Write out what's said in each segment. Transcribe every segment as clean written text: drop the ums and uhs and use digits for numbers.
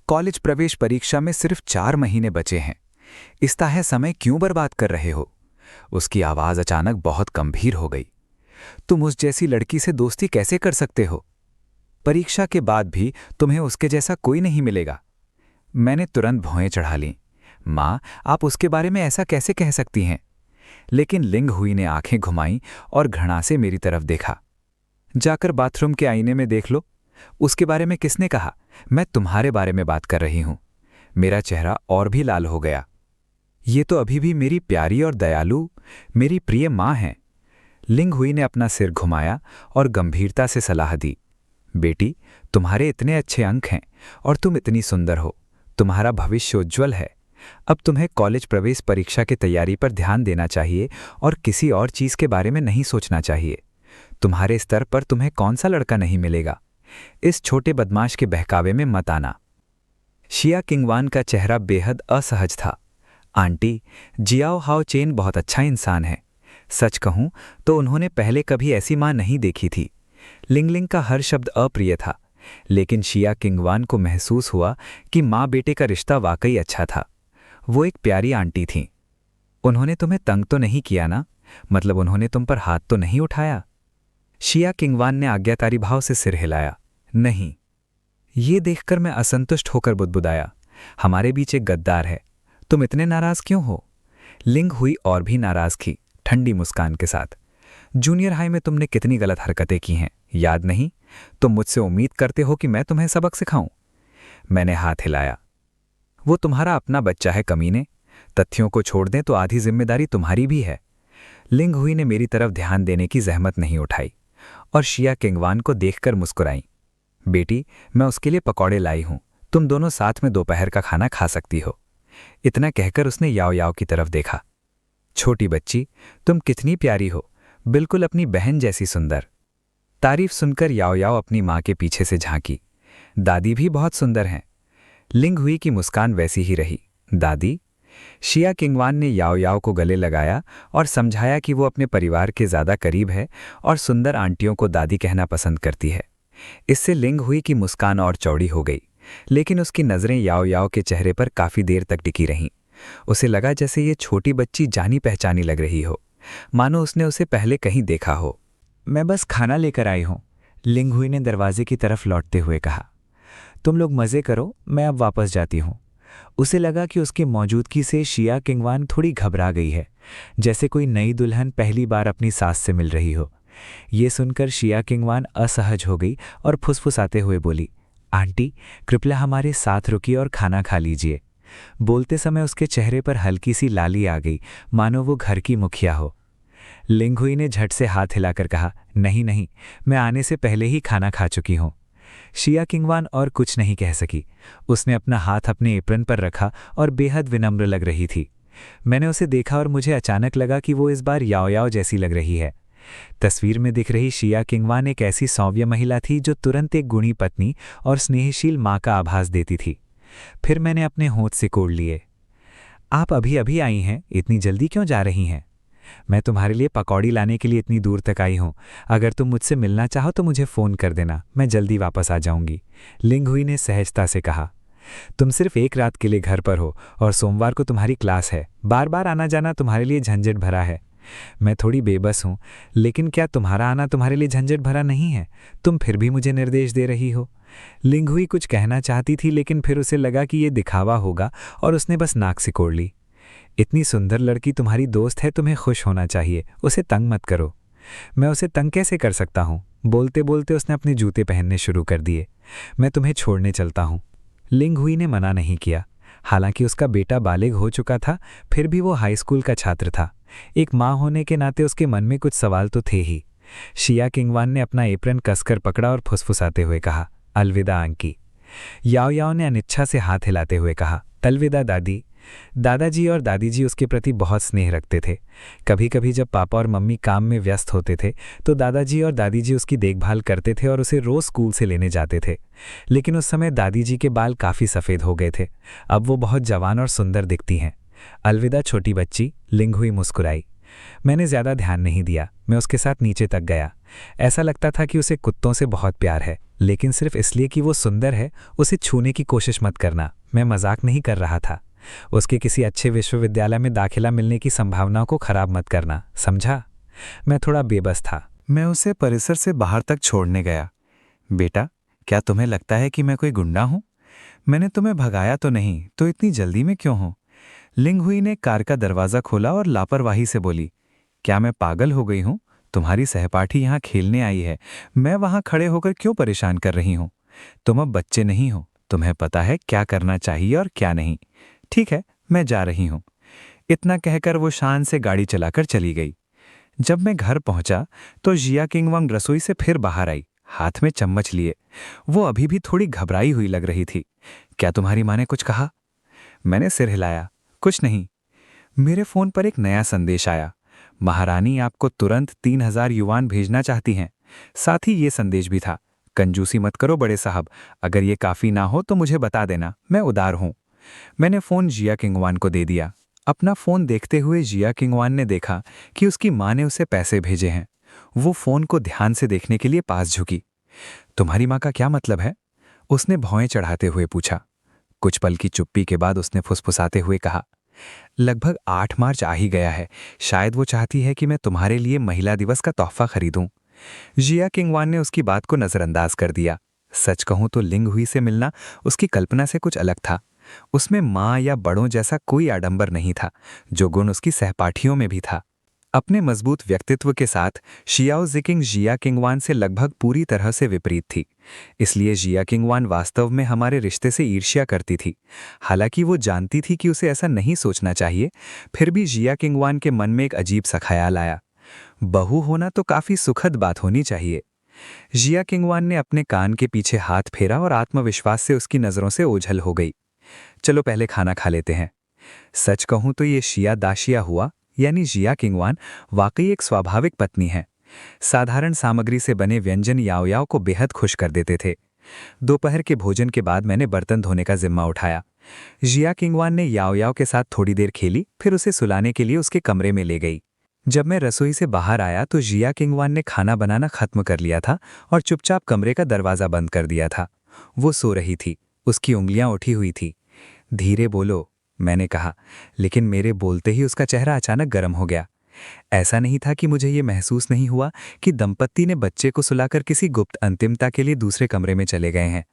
College प्रवेश परीक्षा में सिर्फ 4 महीने बचे हैं। इस तरह समय क्यों बर्बाद कर रहे हो? उसकी आवाज अचानक बहुत गंभीर हो गई। तुम उस जैसी लड़की से दोस्ती कैसे कर सकते हो? परीक्षा के बाद भी तुम्हें उसके जैसा कोई नहीं मिलेगा। मैंने तुरंत भौएं चढ़ा लीं। माँ, आप उसके बारे में ऐसा कैसे कह सकती हैं? लेकिन लिंग हुई ने आंखें घुमाईं और घृणा से मेरी तरफ देखा। जाकर बाथरूम के आईने में देख लो। उसके बारे में किसने कहा? मैं तुम्हारे बारे में बात कर रही हूं। मेरा चेहरा और भी लाल हो गया। ये तो अभी भी मेरी प्यारी और दयालु, मेरी प्रिय माँ हैं। लिंग हुई ने अपना सिर घुमाया और गंभीरता से सलाह दी। बेटी, तुम्हारे इतने अच्छे अंक हैं और तुम इतनी सुंदर हो। तुम्हारा भविष्य उज्ज्वल है। अब तुम्हें कॉलेज प्रवेश परीक्षा की तैयारी पर ध्यान देना चाहिए और किसी और चीज के बारे में नहीं सोचना चाहिए। तुम्हारे स्तर पर तुम्हें कौन सा लड़का नहीं मिलेगा? इस छोटे बदमाश के बहकावे में मत आना। शिया किंगवान का चेहरा बेहद असहज था। आंटी, जियाओ हाओ चेन बहुत अच्छा इंसान है। सच कहूं तो उन्होंने पहले कभी ऐसी मां नहीं देखी थी। लिंगलिंग का हर शब्द अप्रिय था, लेकिन शिया किंगवान को महसूस हुआ कि माँ बेटे का रिश्ता वाकई अच्छा था। वो एक प्यारी आंटी थीं। उन्होंने तुम्हें तंग तो नहीं किया ना? मतलब उन्होंने तुम पर हाथ तो नहीं उठाया? शिया किंगवान ने आज्ञाकारी भाव से सिर हिलाया। नहीं। ये देखकर मैं असंतुष्ट होकर बुदबुदाया। हमारे बीच एक गद्दार है। तुम इतने नाराज क्यों हो? लिंग हुई और भी नाराज थी, ठंडी मुस्कान के साथ। जूनियर हाई में तुमने कितनी गलत हरकतें की हैं, याद नहीं? तुम मुझसे उम्मीद करते हो कि मैं तुम्हें सबक सिखाऊं? मैंने हाथ हिलाया। वो तुम्हारा अपना बच्चा है कमीने। तथ्यों को छोड़ दें तो आधी जिम्मेदारी तुम्हारी भी है। लिंग हुई ने मेरी तरफ ध्यान देने की जहमत नहीं उठाई और शिया किंगवान को देखकर मुस्कुराई। बेटी, मैं उसके लिए पकौड़े लाई हूं। तुम दोनों साथ में दोपहर का खाना खा सकती हो। इतना कहकर उसने याओ याओ की तरफ देखा। छोटी बच्ची, तुम कितनी प्यारी हो, बिल्कुल अपनी बहन जैसी सुंदर। तारीफ सुनकर याओ याओ अपनी माँ के पीछे से झांकी। दादी भी बहुत सुंदर हैं। लिंग हुई की मुस्कान वैसी ही रही। दादी? शिया किंगवान ने याओ याओ को गले लगाया और समझाया कि वो अपने परिवार के ज्यादा करीब है और सुंदर आंटियों को दादी कहना पसंद करती है। इससे लिंग हुई की मुस्कान और चौड़ी हो गई, लेकिन उसकी नजरें याओ याओ के चेहरे पर काफी देर तक टिकी रहीं। उसे लगा जैसे ये छोटी बच्ची जानी पहचानी लग रही हो, मानो उसने उसे पहले कहीं देखा हो। मैं बस खाना लेकर आई हूं, लिंग हुई ने दरवाजे की तरफ लौटते हुए कहा। तुम लोग मजे करो, मैं अब वापस जाती हूं। उसे लगा कि उसकी मौजूदगी से शिया किंगवान थोड़ी घबरा गई है, जैसे कोई नई दुल्हन पहली बार अपनी सास से मिल रही हो। ये सुनकर शिया किंगवान असहज हो गई और फुसफुसाते हुए बोली, आंटी, कृपया हमारे साथ रुकिए और खाना खा लीजिए। बोलते समय उसके चेहरे पर हल्की सी लाली आ गई, मानो वो घर की मुखिया हो। लिंग हुई ने झट से हाथ हिलाकर कहा, नहीं नहीं, मैं आने से पहले ही खाना खा चुकी हूं। शिया किंगवान और कुछ नहीं कह सकी। उसने अपना हाथ अपने एप्रन पर रखा और बेहद विनम्र लग रही थी। मैंने उसे देखा और मुझे अचानक लगा कि वो इस बार याओ याओ जैसी लग रही है। तस्वीर में दिख रही शिया किंगवान एक ऐसी सौम्य महिला थी जो तुरंत एक गुणी पत्नी और स्नेहशील माँ का आभास देती थी। फिर मैंने अपने होंठ सिकोड़ लिए। आप अभी अभी आई हैं, इतनी जल्दी क्यों जा रही हैं? मैं तुम्हारे लिए पकौड़ी लाने के लिए इतनी दूर तक आई हूं। अगर तुम मुझसे मिलना चाहो तो मुझे फ़ोन कर देना, मैं जल्दी वापस आ जाऊंगी, लिंग हुई ने सहजता से कहा। तुम सिर्फ एक रात के लिए घर पर हो और सोमवार को तुम्हारी क्लास है। बार बार आना जाना तुम्हारे लिए झंझट भरा है। मैं थोड़ी बेबस हूं, लेकिन क्या तुम्हारा आना तुम्हारे लिए झंझट भरा नहीं है? तुम फिर भी मुझे निर्देश दे रही हो। लिंग हुई कुछ कहना चाहती थी, लेकिन फिर उसे लगा कि ये दिखावा होगा और उसने बस नाक सिकोड़ ली। इतनी सुंदर लड़की तुम्हारी दोस्त है, तुम्हें खुश होना चाहिए, उसे तंग मत करो। मैं उसे तंग कैसे कर सकता हूँ? बोलते बोलते उसने अपने जूते पहनने शुरू कर दिए। मैं तुम्हें छोड़ने चलता हूँ। लिंग हुई ने मना नहीं किया। हालांकि उसका बेटा बालिग हो चुका था, फिर भी वो हाई स्कूल का छात्र था। एक माँ होने के नाते उसके मन में कुछ सवाल तो थे ही। शिया किंगवान ने अपना एप्रन कसकर पकड़ा और फुसफुसाते हुए कहा, अलविदा अंकी। याओ याओ ने अनिच्छा से हाथ हिलाते हुए कहा, अलविदा दादी। दादाजी और दादी जी उसके प्रति बहुत स्नेह रखते थे। कभी कभी जब पापा और मम्मी काम में व्यस्त होते थे तो दादाजी और दादी जी उसकी देखभाल करते थे और उसे रोज स्कूल से लेने जाते थे। लेकिन उस समय दादी जी के बाल काफ़ी सफ़ेद हो गए थे। अब वो बहुत जवान और सुंदर दिखती हैं। अलविदा छोटी बच्ची, लिंग हुई मुस्कुराई। मैंने ज़्यादा ध्यान नहीं दिया। मैं उसके साथ नीचे तक गया। ऐसा लगता था कि उसे कुत्तों से बहुत प्यार है। लेकिन सिर्फ इसलिए कि वो सुंदर है उसे छूने की कोशिश मत करना। मैं मजाक नहीं कर रहा था। उसके किसी अच्छे विश्वविद्यालय में दाखिला मिलने की संभावनाओं को खराब मत करना, समझा? मैं थोड़ा बेबस था। मैं उसे परिसर से बाहर तक छोड़ने गया। बेटा, क्या तुम्हें लगता है कि मैं कोई गुंडा हूं? मैंने तुम्हें भगाया तो नहीं, तो इतनी जल्दी में क्यों हो? लिंग हुई ने कार का दरवाजा खोला और लापरवाही से बोली, क्या मैं पागल हो गई हूं? तुम्हारी सहपाठी यहां खेलने आई है, मैं वहां खड़े होकर क्यों परेशान कर रही हूं? तुम अब बच्चे नहीं हो, तुम्हें पता है क्या करना चाहिए और क्या नहीं। ठीक है, मैं जा रही हूं। इतना कहकर वो शान से गाड़ी चलाकर चली गई। जब मैं घर पहुंचा तो जिया किंगवांग रसोई से फिर बाहर आई, हाथ में चम्मच लिए। वो अभी भी थोड़ी घबराई हुई लग रही थी। क्या तुम्हारी माँ ने कुछ कहा? मैंने सिर हिलाया। कुछ नहीं। मेरे फोन पर एक नया संदेश आया। महारानी आपको तुरंत 3000 युआन भेजना चाहती हैं। साथ ही ये संदेश भी था, कंजूसी मत करो बड़े साहब, अगर ये काफी ना हो तो मुझे बता देना, मैं उदार हूं। मैंने फोन जिया किंगवान को दे दिया। अपना फोन देखते हुए जिया किंगवान ने देखा कि उसकी माँ ने उसे पैसे भेजे हैं। वो फोन को ध्यान से देखने के लिए पास झुकी। तुम्हारी माँ का क्या मतलब है? उसने भौएं चढ़ाते हुए पूछा। कुछ पल की चुप्पी के बाद उसने फुसफुसाते हुए कहा, लगभग 8 मार्च आ ही गया है, शायद वो चाहती है कि मैं तुम्हारे लिए महिला दिवस का तोहफा खरीदूं। जिया किंगवान ने उसकी बात को नजरअंदाज कर दिया। सच कहूं तो लिंग हुई से मिलना उसकी कल्पना से कुछ अलग था। उसमें माँ या बड़ों जैसा कोई आडंबर नहीं था, जो गुण उसकी सहपाठियों में भी था। अपने मजबूत व्यक्तित्व के साथ शियाओ जिकिंग जिया किंगवान से लगभग पूरी तरह से विपरीत थी। इसलिए जिया किंगवान वास्तव में हमारे रिश्ते से ईर्ष्या करती थी। हालांकि वो जानती थी कि उसे ऐसा नहीं सोचना चाहिए, फिर भी जिया किंगवान के मन में एक अजीब सा ख्याल आया। बहू होना तो काफी सुखद बात होनी चाहिए। जिया किंगवान ने अपने कान के पीछे हाथ फेरा और आत्मविश्वास से उसकी नजरों से ओझल हो गई। चलो पहले खाना खा लेते हैं। सच कहूं तो ये शिया दाशिया हुआ, यानी जिया किंगवान वाकई एक स्वाभाविक पत्नी है। साधारण सामग्री से बने व्यंजन याओ याओ को बेहद खुश कर देते थे। दोपहर के भोजन के बाद मैंने बर्तन धोने का जिम्मा उठाया। जिया किंगवान ने याओ याओ के साथ थोड़ी देर खेली, फिर उसे सुलाने के लिए उसके कमरे में ले गई। जब मैं रसोई से बाहर आया तो जिया किंगवान ने खाना बनाना खत्म कर लिया था और चुपचाप कमरे का दरवाजा बंद कर दिया था। वो सो रही थी, उसकी उंगलियां उठी हुई थी। धीरे बोलो, मैंने कहा, लेकिन मेरे बोलते ही उसका चेहरा अचानक गर्म हो गया। ऐसा नहीं था कि मुझे ये महसूस नहीं हुआ कि दंपत्ति ने बच्चे को सुलाकर किसी गुप्त अंतिमता के लिए दूसरे कमरे में चले गए हैं।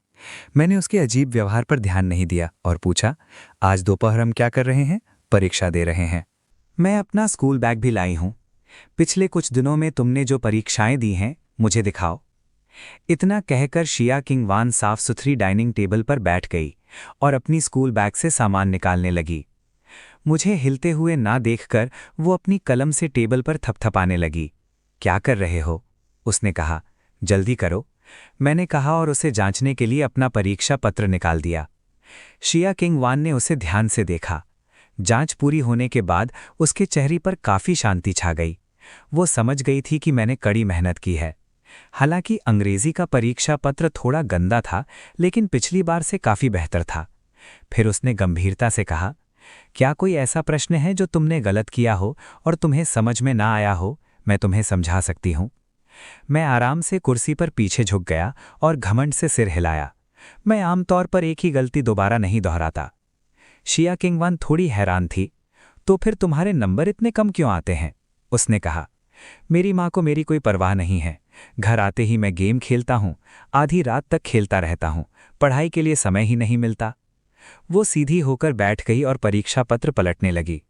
मैंने उसके अजीब व्यवहार पर ध्यान नहीं दिया और पूछा, आज दोपहर हम क्या कर रहे हैं? परीक्षा दे रहे हैं। मैं अपना स्कूल बैग भी लाई हूं। पिछले कुछ दिनों में तुमने जो परीक्षाएं दी हैं, मुझे दिखाओ। इतना कहकर शिया किंगवान साफ सुथरी डाइनिंग टेबल पर बैठ गई और अपनी स्कूल बैग से सामान निकालने लगी। मुझे हिलते हुए ना देखकर वो अपनी कलम से टेबल पर थपथपाने लगी। क्या कर रहे हो? उसने कहा। जल्दी करो, मैंने कहा और उसे जांचने के लिए अपना परीक्षा पत्र निकाल दिया। शिया किंगवान ने उसे ध्यान से देखा। जांच पूरी होने के बाद उसके चेहरे पर काफी शांति छा गई। वो समझ गई थी कि मैंने कड़ी मेहनत की है। हालांकि अंग्रेजी का परीक्षा पत्र थोड़ा गंदा था, लेकिन पिछली बार से काफी बेहतर था। फिर उसने गंभीरता से कहा, क्या कोई ऐसा प्रश्न है जो तुमने गलत किया हो और तुम्हें समझ में ना आया हो? मैं तुम्हें समझा सकती हूं। मैं आराम से कुर्सी पर पीछे झुक गया और घमंड से सिर हिलाया। मैं आमतौर पर एक ही गलती दोबारा नहीं दोहराता। शिया किंगवान थोड़ी हैरान थी। तो फिर तुम्हारे नंबर इतने कम क्यों आते हैं? उसने कहा। मेरी माँ को मेरी कोई परवाह नहीं है। घर आते ही मैं गेम खेलता हूँ, आधी रात तक खेलता रहता हूँ, पढ़ाई के लिए समय ही नहीं मिलता। वो सीधी होकर बैठ गई और परीक्षा पत्र पलटने लगी।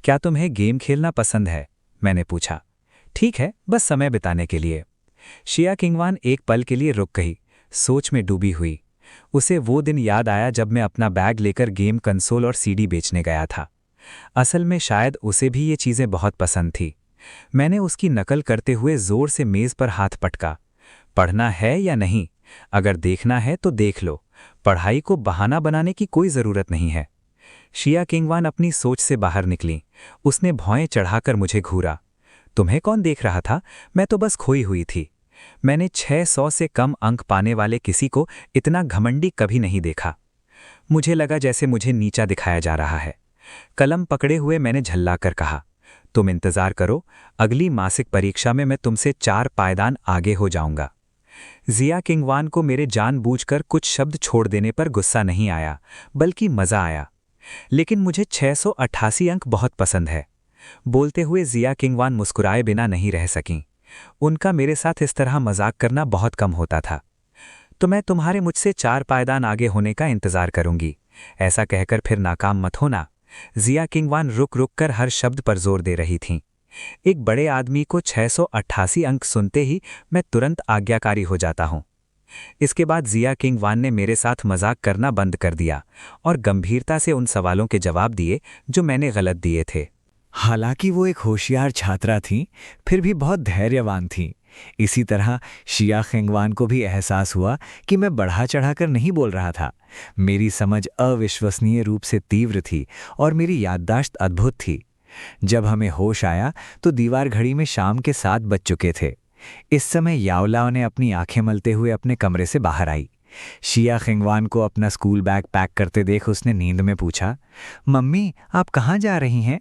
क्या तुम्हें गेम खेलना पसंद है? मैंने पूछा। ठीक है, बस समय बिताने के लिए। शिया किंगवान एक पल के लिए रुक गई, सोच में डूबी हुई। उसे वो दिन याद आया जब मैं अपना बैग लेकर गेम कंसोल और सीडी बेचने गया था। असल में शायद उसे भी ये चीज़ें बहुत पसंद थी। मैंने उसकी नकल करते हुए जोर से मेज पर हाथ पटका। पढ़ना है या नहीं? अगर देखना है तो देख लो, पढ़ाई को बहाना बनाने की कोई जरूरत नहीं है। शिया किंगवान अपनी सोच से बाहर निकली। उसने भौएं चढ़ाकर मुझे घूरा। तुम्हें कौन देख रहा था? मैं तो बस खोई हुई थी। मैंने 600 से कम अंक पाने वाले किसी को इतना घमंडी कभी नहीं देखा। मुझे लगा जैसे मुझे नीचा दिखाया जा रहा है। कलम पकड़े हुए मैंने झल्लाकर कहा, तुम इंतजार करो, अगली मासिक परीक्षा में मैं तुमसे 4 पायदान आगे हो जाऊंगा। जिया किंगवान को मेरे जानबूझकर कुछ शब्द छोड़ देने पर गुस्सा नहीं आया, बल्कि मज़ा आया। लेकिन मुझे 688 अंक बहुत पसंद है। बोलते हुए जिया किंगवान मुस्कुराए बिना नहीं रह सकीं। उनका मेरे साथ इस तरह मजाक करना बहुत कम होता था। तो मैं तुम्हारे मुझसे 4 पायदान आगे होने का इंतजार करूंगी, ऐसा कहकर फिर नाकाम मत होना। जिया किंगवान रुक रुक कर हर शब्द पर जोर दे रही थीं। एक बड़े आदमी को 688 अंक सुनते ही मैं तुरंत आज्ञाकारी हो जाता हूं। इसके बाद जिया किंगवान ने मेरे साथ मजाक करना बंद कर दिया और गंभीरता से उन सवालों के जवाब दिए जो मैंने गलत दिए थे। हालांकि वो एक होशियार छात्रा थीं, फिर भी बहुत धैर्यवान थीं। इसी तरह शिया खेंगवान को भी एहसास हुआ कि मैं बढ़ा चढ़ाकर नहीं बोल रहा था। मेरी समझ अविश्वसनीय रूप से तीव्र थी और मेरी याददाश्त अद्भुत थी। जब हमें होश आया तो दीवार घड़ी में शाम के 7 बज चुके थे। इस समय याओलाओ ने अपनी आंखें मलते हुए अपने कमरे से बाहर आई। शिया खेंगवान को अपना स्कूल बैग पैक करते देख उसने नींद में पूछा, मम्मी आप कहाँ जा रही हैं?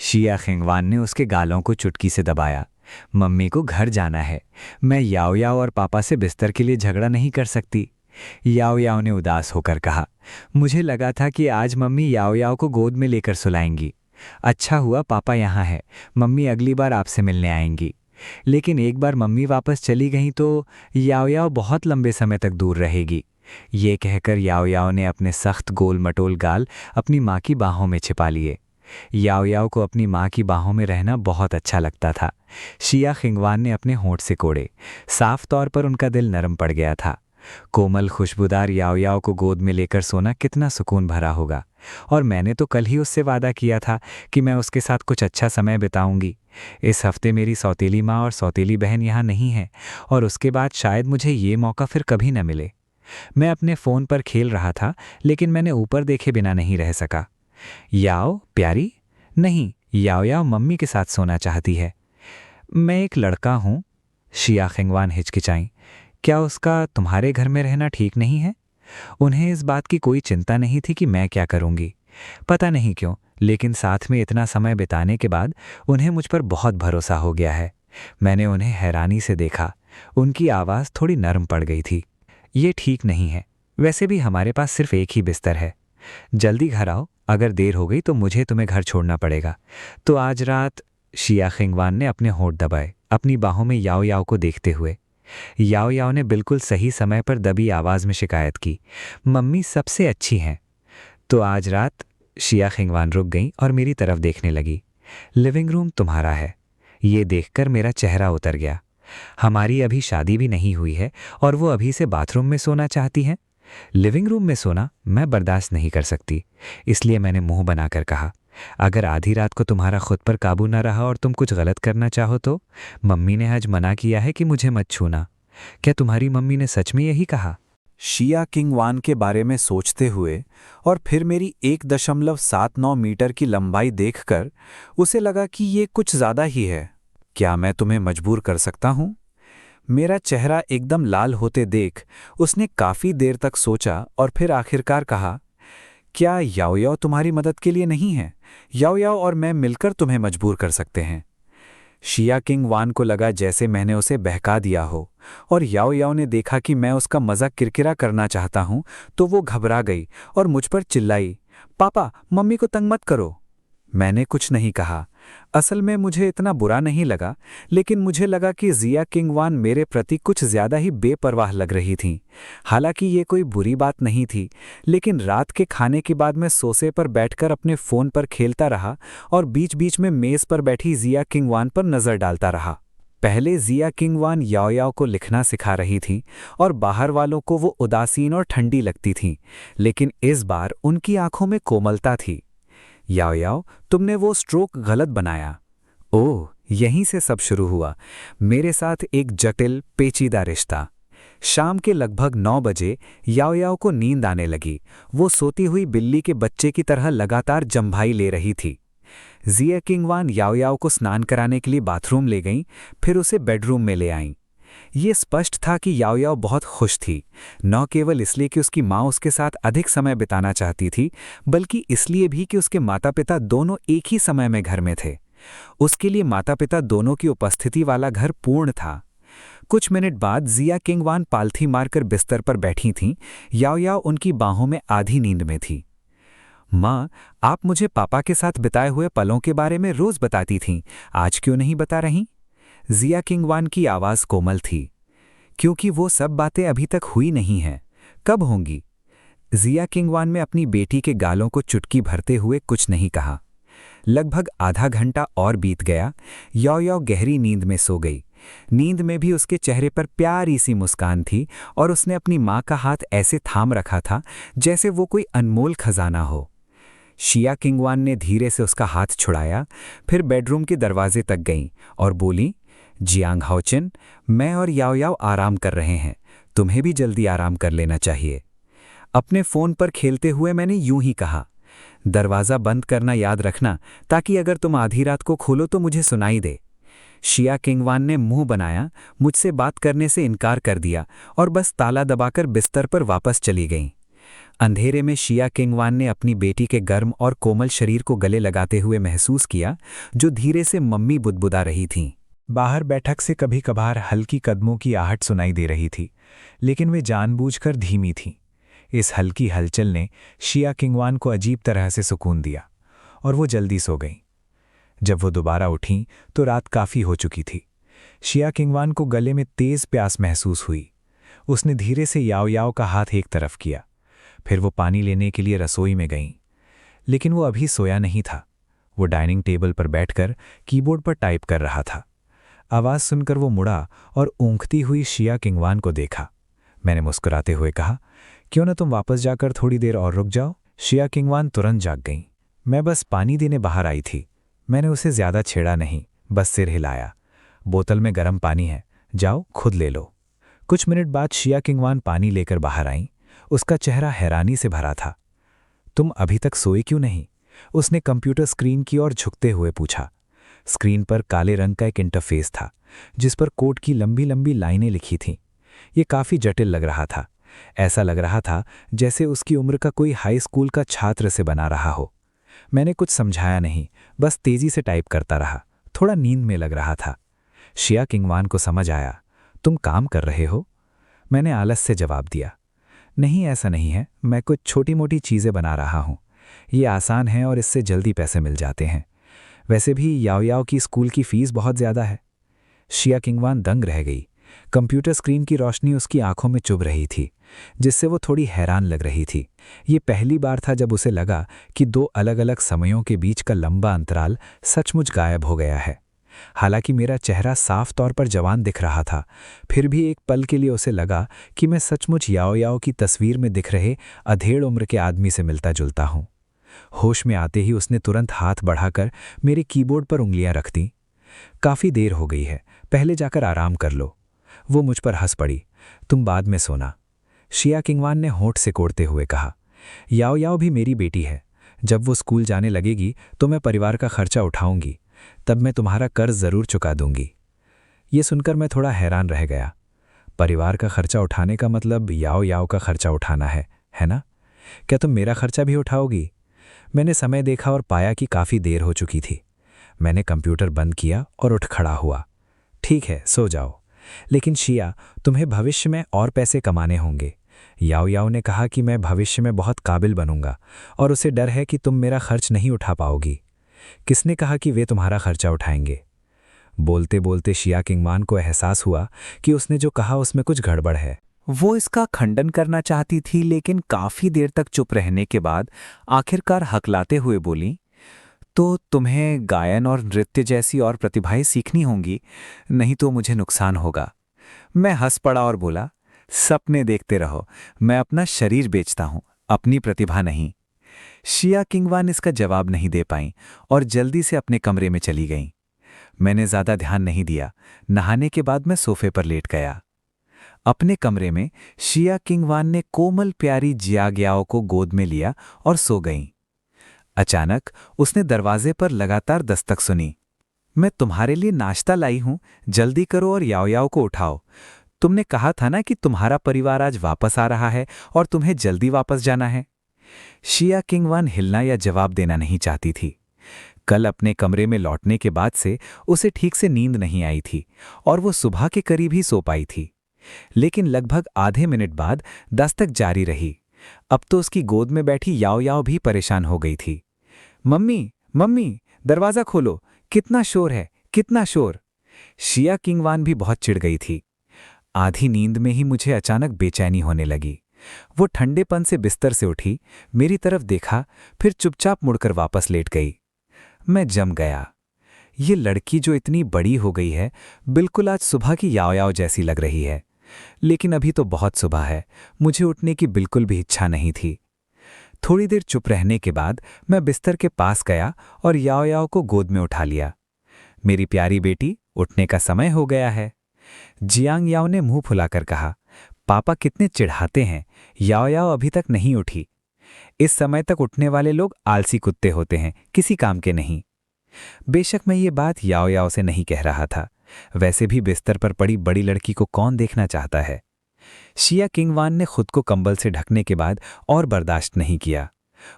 शिया खेंगवान ने उसके गालों को चुटकी से दबाया। मम्मी को घर जाना है। मैं याओ याओ और पापा से बिस्तर के लिए झगड़ा नहीं कर सकती। याओ याओ ने उदास होकर कहा, मुझे लगा था कि आज मम्मी याओ याओ को गोद में लेकर सुलाएंगी। अच्छा हुआ पापा यहाँ है, मम्मी अगली बार आपसे मिलने आएंगी। लेकिन एक बार मम्मी वापस चली गई तो याओ याओ बहुत लंबे समय तक दूर रहेगी। ये कहकर याओ याओ ने अपने सख्त गोल मटोल गाल अपनी माँ की बाहों में छिपा लिए। याओ याओ को अपनी माँ की बाहों में रहना बहुत अच्छा लगता था। शिया खेंगवान ने अपने होंठ से कोड़े। साफ तौर पर उनका दिल नरम पड़ गया था। कोमल खुशबूदार याओ याओ को गोद में लेकर सोना कितना सुकून भरा होगा। और मैंने तो कल ही उससे वादा किया था कि मैं उसके साथ कुछ अच्छा समय बिताऊंगी। इस हफ्ते मेरी सौतेली माँ और सौतेली बहन यहाँ नहीं है और उसके बाद शायद मुझे ये मौका फिर कभी न मिले। मैं अपने फ़ोन पर खेल रहा था, लेकिन मैंने ऊपर देखे बिना नहीं रह सका। याओ प्यारी? नहीं, याओ याओ मम्मी के साथ सोना चाहती है। मैं एक लड़का हूँ। शिया खेंगवान हिचकिचाईं। क्या उसका तुम्हारे घर में रहना ठीक नहीं है? उन्हें इस बात की कोई चिंता नहीं थी कि मैं क्या करूँगी। पता नहीं क्यों, लेकिन साथ में इतना समय बिताने के बाद उन्हें मुझ पर बहुत भरोसा हो गया है। मैंने उन्हें हैरानी से देखा। उनकी आवाज़ थोड़ी नरम पड़ गई थी। ये ठीक नहीं है। वैसे भी हमारे पास सिर्फ एक ही बिस्तर है। जल्दी घर आओ, अगर देर हो गई तो मुझे तुम्हें घर छोड़ना पड़ेगा। तो आज रात। शिया खेंगवान ने अपने होंठ दबाए, अपनी बाहों में याओ याओ को देखते हुए। याओ याओ ने बिल्कुल सही समय पर दबी आवाज़ में शिकायत की, मम्मी सबसे अच्छी हैं। तो आज रात। शिया खेंगवान रुक गई और मेरी तरफ देखने लगी। लिविंग रूम तुम्हारा है। ये देखकर मेरा चेहरा उतर गया। हमारी अभी शादी भी नहीं हुई है और वो अभी से बाथरूम में सोना चाहती हैं। लिविंग रूम में सोना मैं बर्दाश्त नहीं कर सकती। इसलिए मैंने मुंह बनाकर कहा, अगर आधी रात को तुम्हारा खुद पर काबू ना रहा और तुम कुछ गलत करना चाहो तो? मम्मी ने आज मना किया है कि मुझे मत छूना। क्या तुम्हारी मम्मी ने सच में यही कहा? शिया किंगवान के बारे में सोचते हुए और फिर मेरी 1.79 मीटर की लंबाई देखकर उसे लगा कि ये कुछ ज़्यादा ही है। क्या मैं तुम्हें मजबूर कर सकता हूँ? मेरा चेहरा एकदम लाल होते देख उसने काफ़ी देर तक सोचा और फिर आखिरकार कहा, क्या याओ याओ तुम्हारी मदद के लिए नहीं है? याओ याओ और मैं मिलकर तुम्हें मजबूर कर सकते हैं। शिया किंगवान को लगा जैसे मैंने उसे बहका दिया हो और याओ याओ ने देखा कि मैं उसका मजाक किरकिरा करना चाहता हूं तो वो घबरा गई और मुझ पर चिल्लाई, पापा मम्मी को तंग मत करो। मैंने कुछ नहीं कहा। असल में मुझे इतना बुरा नहीं लगा, लेकिन मुझे लगा कि जिया किंगवान मेरे प्रति कुछ ज़्यादा ही बेपरवाह लग रही थीं। हालांकि ये कोई बुरी बात नहीं थी, लेकिन रात के खाने के बाद मैं सोफे पर बैठकर अपने फ़ोन पर खेलता रहा और बीच बीच में मेज़ पर बैठी जिया किंगवान पर नज़र डालता रहा। पहले जिया किंगवान याओ याओ को लिखना सिखा रही थीं और बाहर वालों को वो उदासीन और ठंडी लगती थीं, लेकिन इस बार उनकी आंखों में कोमलता थी। याओ याओ, तुमने वो स्ट्रोक गलत बनाया। ओह, यहीं से सब शुरू हुआ। मेरे साथ एक जटिल पेचीदा रिश्ता। शाम के लगभग 9 बजे याओ याओ को नींद आने लगी। वो सोती हुई बिल्ली के बच्चे की तरह लगातार जम्भाई ले रही थी। जिया किंगवान याओ याओ को स्नान कराने के लिए बाथरूम ले गईं, फिर उसे बेडरूम में ले आईं। ये स्पष्ट था कि याओ याओ बहुत खुश थी, न केवल इसलिए कि उसकी माँ उसके साथ अधिक समय बिताना चाहती थी, बल्कि इसलिए भी कि उसके माता पिता दोनों एक ही समय में घर में थे। उसके लिए माता पिता दोनों की उपस्थिति वाला घर पूर्ण था। कुछ मिनट बाद जिया किंगवान पालथी मारकर बिस्तर पर बैठी थीं। याओ याओ उनकी बाहों में आधी नींद में थी। माँ, आप मुझे पापा के साथ बिताए हुए पलों के बारे में रोज बताती थीं, आज क्यों नहीं बता रहीं? जिया किंगवान की आवाज़ कोमल थी। क्योंकि वो सब बातें अभी तक हुई नहीं हैं। कब होंगी? जिया किंगवान में अपनी बेटी के गालों को चुटकी भरते हुए कुछ नहीं कहा। लगभग आधा घंटा और बीत गया। याओ याओ गहरी नींद में सो गई। नींद में भी उसके चेहरे पर प्यारी सी मुस्कान थी और उसने अपनी माँ का हाथ ऐसे थाम रखा था जैसे वो कोई अनमोल खजाना हो। शिया किंगवान ने धीरे से उसका हाथ छुड़ाया, फिर बेडरूम के दरवाजे तक गईं और बोली, जियांग हाओचिन, मैं और याओ याओ आराम कर रहे हैं, तुम्हें भी जल्दी आराम कर लेना चाहिए। अपने फ़ोन पर खेलते हुए मैंने यूं ही कहा, दरवाज़ा बंद करना याद रखना, ताकि अगर तुम आधी रात को खोलो तो मुझे सुनाई दे। शिया किंगवान ने मुंह बनाया, मुझसे बात करने से इनकार कर दिया और बस ताला दबाकर बिस्तर पर वापस चली गईं। अंधेरे में शिया किंगवान ने अपनी बेटी के गर्म और कोमल शरीर को गले लगाते हुए महसूस किया, जो धीरे से मम्मी बुदबुदा रही थीं। बाहर बैठक से कभी कभार हल्की कदमों की आहट सुनाई दे रही थी, लेकिन वे जानबूझकर धीमी थीं। इस हल्की हलचल ने शिया किंगवान को अजीब तरह से सुकून दिया और वो जल्दी सो गईं। जब वो दोबारा उठीं तो रात काफ़ी हो चुकी थी। शिया किंगवान को गले में तेज प्यास महसूस हुई। उसने धीरे से याओ याओ का हाथ एक तरफ किया, फिर वो पानी लेने के लिए रसोई में गईं। लेकिन वो अभी सोया नहीं था। वो डाइनिंग टेबल पर बैठकर कीबोर्ड पर टाइप कर रहा था। आवाज़ सुनकर वो मुड़ा और ऊँघती हुई शिया किंगवान को देखा। मैंने मुस्कुराते हुए कहा, क्यों न तुम वापस जाकर थोड़ी देर और रुक जाओ? शिया किंगवान तुरंत जाग गईं। मैं बस पानी देने बाहर आई थी। मैंने उसे ज़्यादा छेड़ा नहीं, बस सिर हिलाया। बोतल में गर्म पानी है, जाओ खुद ले लो। कुछ मिनट बाद शिया किंगवान पानी लेकर बाहर आईं। उसका चेहरा हैरानी से भरा था। तुम अभी तक सोए क्यों नहीं? उसने कंप्यूटर स्क्रीन की ओर झुकते हुए पूछा। स्क्रीन पर काले रंग का एक इंटरफेस था, जिस पर कोड की लंबी लंबी लाइनें लिखी थीं। ये काफ़ी जटिल लग रहा था। ऐसा लग रहा था जैसे उसकी उम्र का कोई हाई स्कूल का छात्र से बना रहा हो। मैंने कुछ समझाया नहीं, बस तेजी से टाइप करता रहा। थोड़ा नींद में लग रहा था। शिया किंगवान को समझ आया, तुम काम कर रहे हो? मैंने आलस से जवाब दिया, नहीं ऐसा नहीं है, मैं कुछ छोटी मोटी चीज़ें बना रहा हूँ। ये आसान है और इससे जल्दी पैसे मिल जाते हैं। वैसे भी याओ याओ की स्कूल की फ़ीस बहुत ज़्यादा है। शिया किंगवान दंग रह गई। कंप्यूटर स्क्रीन की रोशनी उसकी आंखों में चुभ रही थी, जिससे वो थोड़ी हैरान लग रही थी। ये पहली बार था जब उसे लगा कि दो अलग अलग समयों के बीच का लंबा अंतराल सचमुच गायब हो गया है। हालांकि मेरा चेहरा साफ तौर पर जवान दिख रहा था, फिर भी एक पल के लिए उसे लगा कि मैं सचमुच याओ याओ की तस्वीर में दिख रहे अधेड़ उम्र के आदमी से मिलता जुलता हूँ। होश में आते ही उसने तुरंत हाथ बढ़ाकर मेरे कीबोर्ड पर उंगलियां रख दी। काफ़ी देर हो गई है, पहले जाकर आराम कर लो। वो मुझ पर हंस पड़ी, तुम बाद में सोना। शिया किंगवान ने होंठ सिकोड़ते हुए कहा, याओ याओ भी मेरी बेटी है। जब वो स्कूल जाने लगेगी तो मैं परिवार का खर्चा उठाऊंगी, तब मैं तुम्हारा कर्ज ज़रूर चुका दूंगी। ये सुनकर मैं थोड़ा हैरान रह गया। परिवार का खर्चा उठाने का मतलब याओ याओ का खर्चा उठाना है ना? क्या तुम मेरा खर्चा भी उठाओगी? मैंने समय देखा और पाया कि काफ़ी देर हो चुकी थी। मैंने कंप्यूटर बंद किया और उठ खड़ा हुआ। ठीक है, सो जाओ। लेकिन शिया, तुम्हें भविष्य में और पैसे कमाने होंगे। याओ याओ ने कहा कि मैं भविष्य में बहुत काबिल बनूंगा और उसे डर है कि तुम मेरा खर्च नहीं उठा पाओगी। किसने कहा कि वे तुम्हारा खर्चा उठाएंगे? बोलते बोलते शिया किंगवान को एहसास हुआ कि उसने जो कहा उसमें कुछ गड़बड़ है। वो इसका खंडन करना चाहती थी, लेकिन काफ़ी देर तक चुप रहने के बाद आखिरकार हकलाते हुए बोली, तो तुम्हें गायन और नृत्य जैसी और प्रतिभाएं सीखनी होंगी, नहीं तो मुझे नुकसान होगा। मैं हंस पड़ा और बोला, सपने देखते रहो, मैं अपना शरीर बेचता हूं, अपनी प्रतिभा नहीं। शिया किंगवान इसका जवाब नहीं दे पाईं और जल्दी से अपने कमरे में चली गईं। मैंने ज़्यादा ध्यान नहीं दिया। नहाने के बाद मैं सोफे पर लेट गया। अपने कमरे में शिया किंगवान ने कोमल प्यारी जियाग्याओ को गोद में लिया और सो गईं। अचानक उसने दरवाजे पर लगातार दस्तक सुनी। मैं तुम्हारे लिए नाश्ता लाई हूं, जल्दी करो और याओ याओ को उठाओ। तुमने कहा था ना कि तुम्हारा परिवार आज वापस आ रहा है और तुम्हें जल्दी वापस जाना है। शिया किंगवान हिलना या जवाब देना नहीं चाहती थी। कल अपने कमरे में लौटने के बाद से उसे ठीक से नींद नहीं आई थी और वो सुबह के करीब ही सो पाई थी। लेकिन लगभग आधे मिनट बाद दस्तक जारी रही। अब तो उसकी गोद में बैठी याओ याओ भी परेशान हो गई थी। मम्मी, मम्मी, दरवाज़ा खोलो, कितना शोर है, कितना शोर। शिया किंगवान भी बहुत चिढ़ गई थी। आधी नींद में ही मुझे अचानक बेचैनी होने लगी। वो ठंडेपन से बिस्तर से उठी, मेरी तरफ देखा, फिर चुपचाप मुड़कर वापस लेट गई। मैं जम गया। ये लड़की जो इतनी बड़ी हो गई है, बिल्कुल आज सुबह की याओ याओ जैसी लग रही है। लेकिन अभी तो बहुत सुबह है, मुझे उठने की बिल्कुल भी इच्छा नहीं थी। थोड़ी देर चुप रहने के बाद मैं बिस्तर के पास गया और याओ याओ को गोद में उठा लिया। मेरी प्यारी बेटी, उठने का समय हो गया है। जियांग याओ ने मुंह फुलाकर कहा। पापा कितने चिढ़ाते हैं, याओ याओ अभी तक नहीं उठी। इस समय तक उठने वाले लोग आलसी कुत्ते होते हैं, किसी काम के नहीं। बेशक मैं ये बात याओ याओ से नहीं कह रहा था, वैसे भी बिस्तर पर पड़ी बड़ी लड़की को कौन देखना चाहता है। शिया किंगवान ने खुद को कंबल से ढकने के बाद और बर्दाश्त नहीं किया।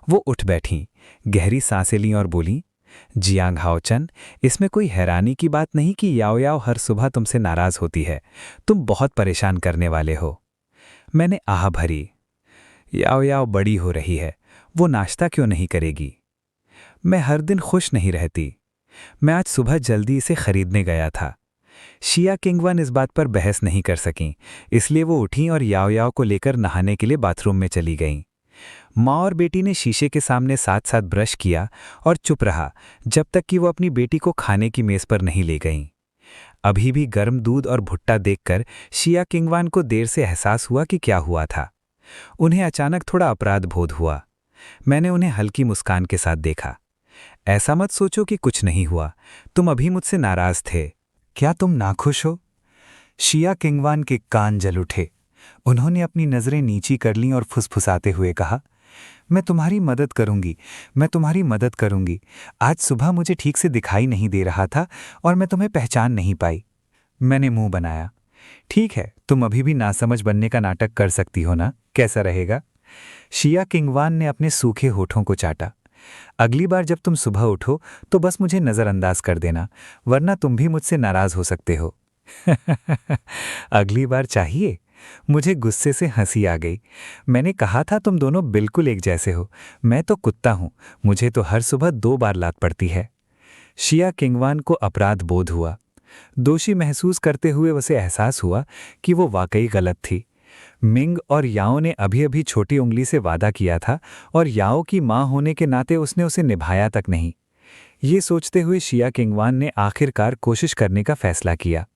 वो उठ बैठी, गहरी सांसें लीं और बोली, जियांग हाओचन, इसमें कोई हैरानी की बात नहीं कि याओ याओ हर सुबह तुमसे नाराज होती है। तुम बहुत परेशान करने वाले हो। मैंने आह भरी। याओ याओ बड़ी हो रही है, वो नाश्ता क्यों नहीं करेगी? मैं हर दिन खुश नहीं रहती। मैं आज सुबह जल्दी इसे खरीदने गया था। शिया किंगवान इस बात पर बहस नहीं कर सकीं, इसलिए वो उठीं और याओ याओ को लेकर नहाने के लिए बाथरूम में चली गईं। माँ और बेटी ने शीशे के सामने साथ साथ ब्रश किया और चुप रहा जब तक कि वो अपनी बेटी को खाने की मेज़ पर नहीं ले गईं। अभी भी गर्म दूध और भुट्टा देखकर शिया किंगवान को देर से एहसास हुआ कि क्या हुआ था। उन्हें अचानक थोड़ा अपराध बोध हुआ। मैंने उन्हें हल्की मुस्कान के साथ देखा। ऐसा मत सोचो कि कुछ नहीं हुआ, तुम अभी मुझसे नाराज थे। क्या तुम नाखुश हो? शिया किंगवान के कान जल उठे। उन्होंने अपनी नज़रें नीची कर लीं और फुसफुसाते हुए कहा, मैं तुम्हारी मदद करूंगी, मैं तुम्हारी मदद करूंगी। आज सुबह मुझे ठीक से दिखाई नहीं दे रहा था और मैं तुम्हें पहचान नहीं पाई। मैंने मुंह बनाया। ठीक है, तुम अभी भी नासमझ बनने का नाटक कर सकती हो ना, कैसा रहेगा? शिया किंगवान ने अपने सूखे होठों को चाटा। अगली बार जब तुम सुबह उठो तो बस मुझे नज़रअंदाज कर देना, वरना तुम भी मुझसे नाराज हो सकते हो। अगली बार चाहिए? मुझे गुस्से से हंसी आ गई। मैंने कहा था तुम दोनों बिल्कुल एक जैसे हो। मैं तो कुत्ता हूं, मुझे तो हर सुबह 2 बार लात पड़ती है। शिया किंगवान को अपराध बोध हुआ। दोषी महसूस करते हुए उसे एहसास हुआ कि वो वाकई गलत थी। मिंग और याओ ने अभी अभी छोटी उंगली से वादा किया था और याओ की माँ होने के नाते उसने उसे निभाया तक नहीं। ये सोचते हुए शिया किंगवान ने आखिरकार कोशिश करने का फैसला किया।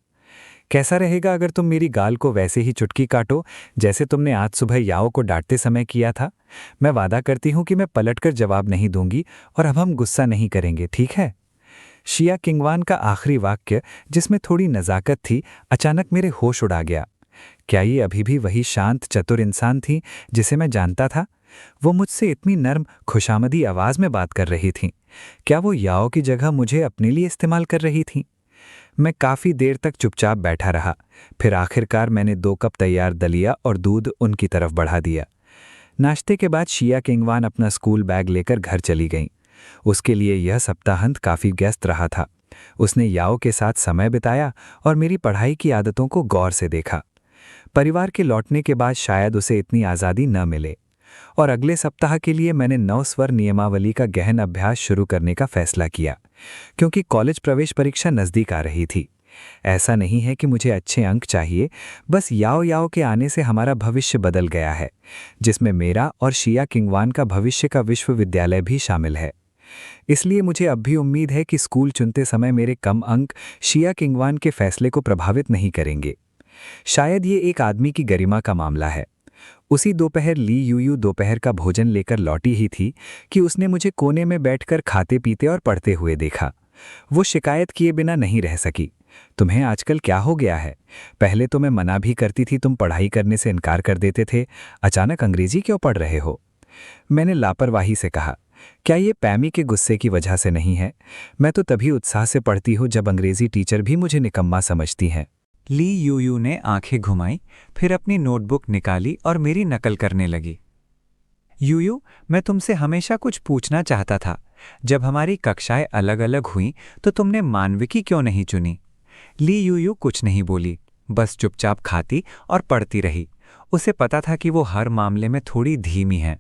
कैसा रहेगा अगर तुम मेरी गाल को वैसे ही चुटकी काटो जैसे तुमने आज सुबह याओ को डांटते समय किया था? मैं वादा करती हूं कि मैं पलटकर जवाब नहीं दूंगी और अब हम गुस्सा नहीं करेंगे, ठीक है? शिया किंगवान का आखिरी वाक्य, जिसमें थोड़ी नज़ाकत थी, अचानक मेरे होश उड़ा गया। क्या ये अभी भी वही शांत चतुर इंसान थी जिसे मैं जानता था? वो मुझसे इतनी नर्म खुशामदी आवाज़ में बात कर रही थीं। क्या वो याओ की जगह मुझे अपने लिए इस्तेमाल कर रही थीं? मैं काफ़ी देर तक चुपचाप बैठा रहा। फिर आखिरकार मैंने 2 कप तैयार दलिया और दूध उनकी तरफ बढ़ा दिया। नाश्ते के बाद शिया किंगवान अपना स्कूल बैग लेकर घर चली गईं। उसके लिए यह सप्ताहांत काफ़ी व्यस्त रहा था। उसने याओ के साथ समय बिताया और मेरी पढ़ाई की आदतों को गौर से देखा। परिवार के लौटने के बाद शायद उसे इतनी आज़ादी न मिले और अगले सप्ताह के लिए मैंने 9 स्वर नियमावली का गहन अभ्यास शुरू करने का फैसला किया, क्योंकि कॉलेज प्रवेश परीक्षा नज़दीक आ रही थी। ऐसा नहीं है कि मुझे अच्छे अंक चाहिए, बस याओ याओ के आने से हमारा भविष्य बदल गया है, जिसमें मेरा और शिया किंगवान का भविष्य का विश्वविद्यालय भी शामिल है। इसलिए मुझे अब भी उम्मीद है कि स्कूल चुनते समय मेरे कम अंक शिया किंगवान के फैसले को प्रभावित नहीं करेंगे। शायद ये एक आदमी की गरिमा का मामला है। उसी दोपहर ली यूयू दोपहर का भोजन लेकर लौटी ही थी कि उसने मुझे कोने में बैठकर खाते पीते और पढ़ते हुए देखा। वो शिकायत किए बिना नहीं रह सकी। तुम्हें आजकल क्या हो गया है? पहले तो मैं मना भी करती थी, तुम पढ़ाई करने से इनकार कर देते थे, अचानक अंग्रेजी क्यों पढ़ रहे हो? मैंने लापरवाही से कहा, क्या ये पैमी के गुस्से की वजह से नहीं है? मैं तो तभी उत्साह से पढ़ती हूँ जब अंग्रेजी टीचर भी मुझे निकम्मा समझती हैं। ली यूयू ने आंखें घुमाई, फिर अपनी नोटबुक निकाली और मेरी नकल करने लगी। यूयू, मैं तुमसे हमेशा कुछ पूछना चाहता था। जब हमारी कक्षाएं अलग अलग हुईं तो तुमने मानविकी क्यों नहीं चुनी? ली यूयू कुछ नहीं बोली, बस चुपचाप खाती और पढ़ती रही। उसे पता था कि वो हर मामले में थोड़ी धीमी है।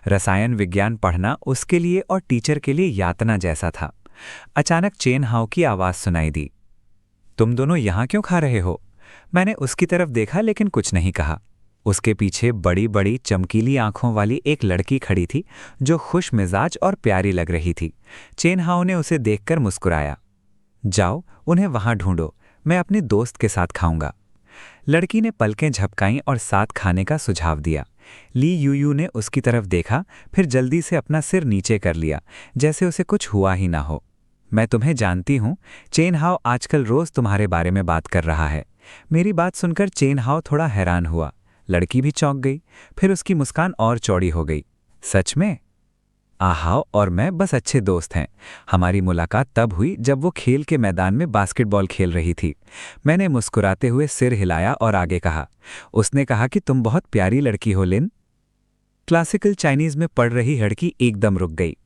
रसायन विज्ञान पढ़ना उसके लिए और टीचर के लिए यातना जैसा था। अचानक चेन हाउ की आवाज़ सुनाई दी। तुम दोनों यहाँ क्यों खा रहे हो? मैंने उसकी तरफ देखा लेकिन कुछ नहीं कहा। उसके पीछे बड़ी बड़ी चमकीली आंखों वाली एक लड़की खड़ी थी जो खुश मिजाज और प्यारी लग रही थी। चेन हाउ ने उसे देखकर मुस्कुराया। जाओ, उन्हें वहां ढूंढो, मैं अपने दोस्त के साथ खाऊंगा। लड़की ने पलकें झपकाईं और साथ खाने का सुझाव दिया। ली यूयू ने उसकी तरफ देखा, फिर जल्दी से अपना सिर नीचे कर लिया, जैसे उसे कुछ हुआ ही ना हो। मैं तुम्हें जानती हूँ, चेन हाउ आजकल रोज तुम्हारे बारे में बात कर रहा है। मेरी बात सुनकर चेन हाउ थोड़ा हैरान हुआ। लड़की भी चौंक गई, फिर उसकी मुस्कान और चौड़ी हो गई। सच में? आहाव और मैं बस अच्छे दोस्त हैं। हमारी मुलाकात तब हुई जब वो खेल के मैदान में बास्केटबॉल खेल रही थी। मैंने मुस्कुराते हुए सिर हिलाया और आगे कहा, उसने कहा कि तुम बहुत प्यारी लड़की हो लिन। क्लासिकल चाइनीज में पढ़ रही लड़की एकदम रुक गई।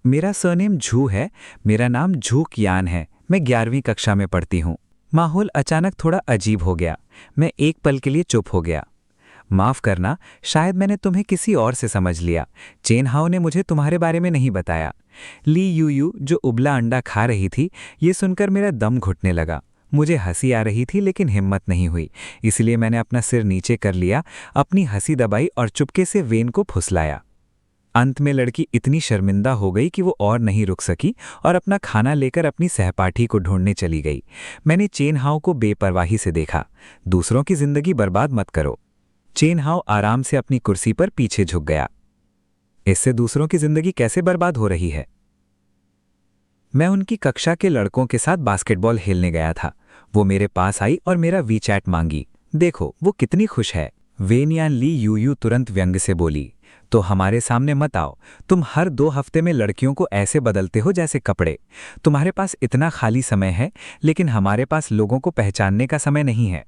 मेरा सरनेम झू है। मेरा नाम झू कियान है। मैं 11वीं कक्षा में पढ़ती हूँ। माहौल अचानक थोड़ा अजीब हो गया। मैं एक पल के लिए चुप हो गया। माफ करना, शायद मैंने तुम्हें किसी और से समझ लिया। चेन हाउ ने मुझे तुम्हारे बारे में नहीं बताया। ली यूयू जो उबला अंडा खा रही थी, ये सुनकर मेरा दम घुटने लगा। मुझे हंसी आ रही थी लेकिन हिम्मत नहीं हुई, इसलिए मैंने अपना सिर नीचे कर लिया, अपनी हंसी दबाई और चुपके से वेन को फुसलाया। अंत में लड़की इतनी शर्मिंदा हो गई कि वो और नहीं रुक सकी और अपना खाना लेकर अपनी सहपाठी को ढूंढने चली गई। मैंने चेन हाउ को बेपरवाही से देखा। दूसरों की जिंदगी बर्बाद मत करो। चेन हाउ आराम से अपनी कुर्सी पर पीछे झुक गया। इससे दूसरों की जिंदगी कैसे बर्बाद हो रही है? मैं उनकी कक्षा के लड़कों के साथ बास्केटबॉल खेलने गया था। वो मेरे पास आई और मेरा वीचैट मांगी। देखो वो कितनी खुश है। वेन यान ली यूयू तुरंत व्यंग से बोली, तो हमारे सामने मत आओ। तुम हर 2 हफ्ते में लड़कियों को ऐसे बदलते हो जैसे कपड़े। तुम्हारे पास इतना खाली समय है, लेकिन हमारे पास लोगों को पहचानने का समय नहीं है।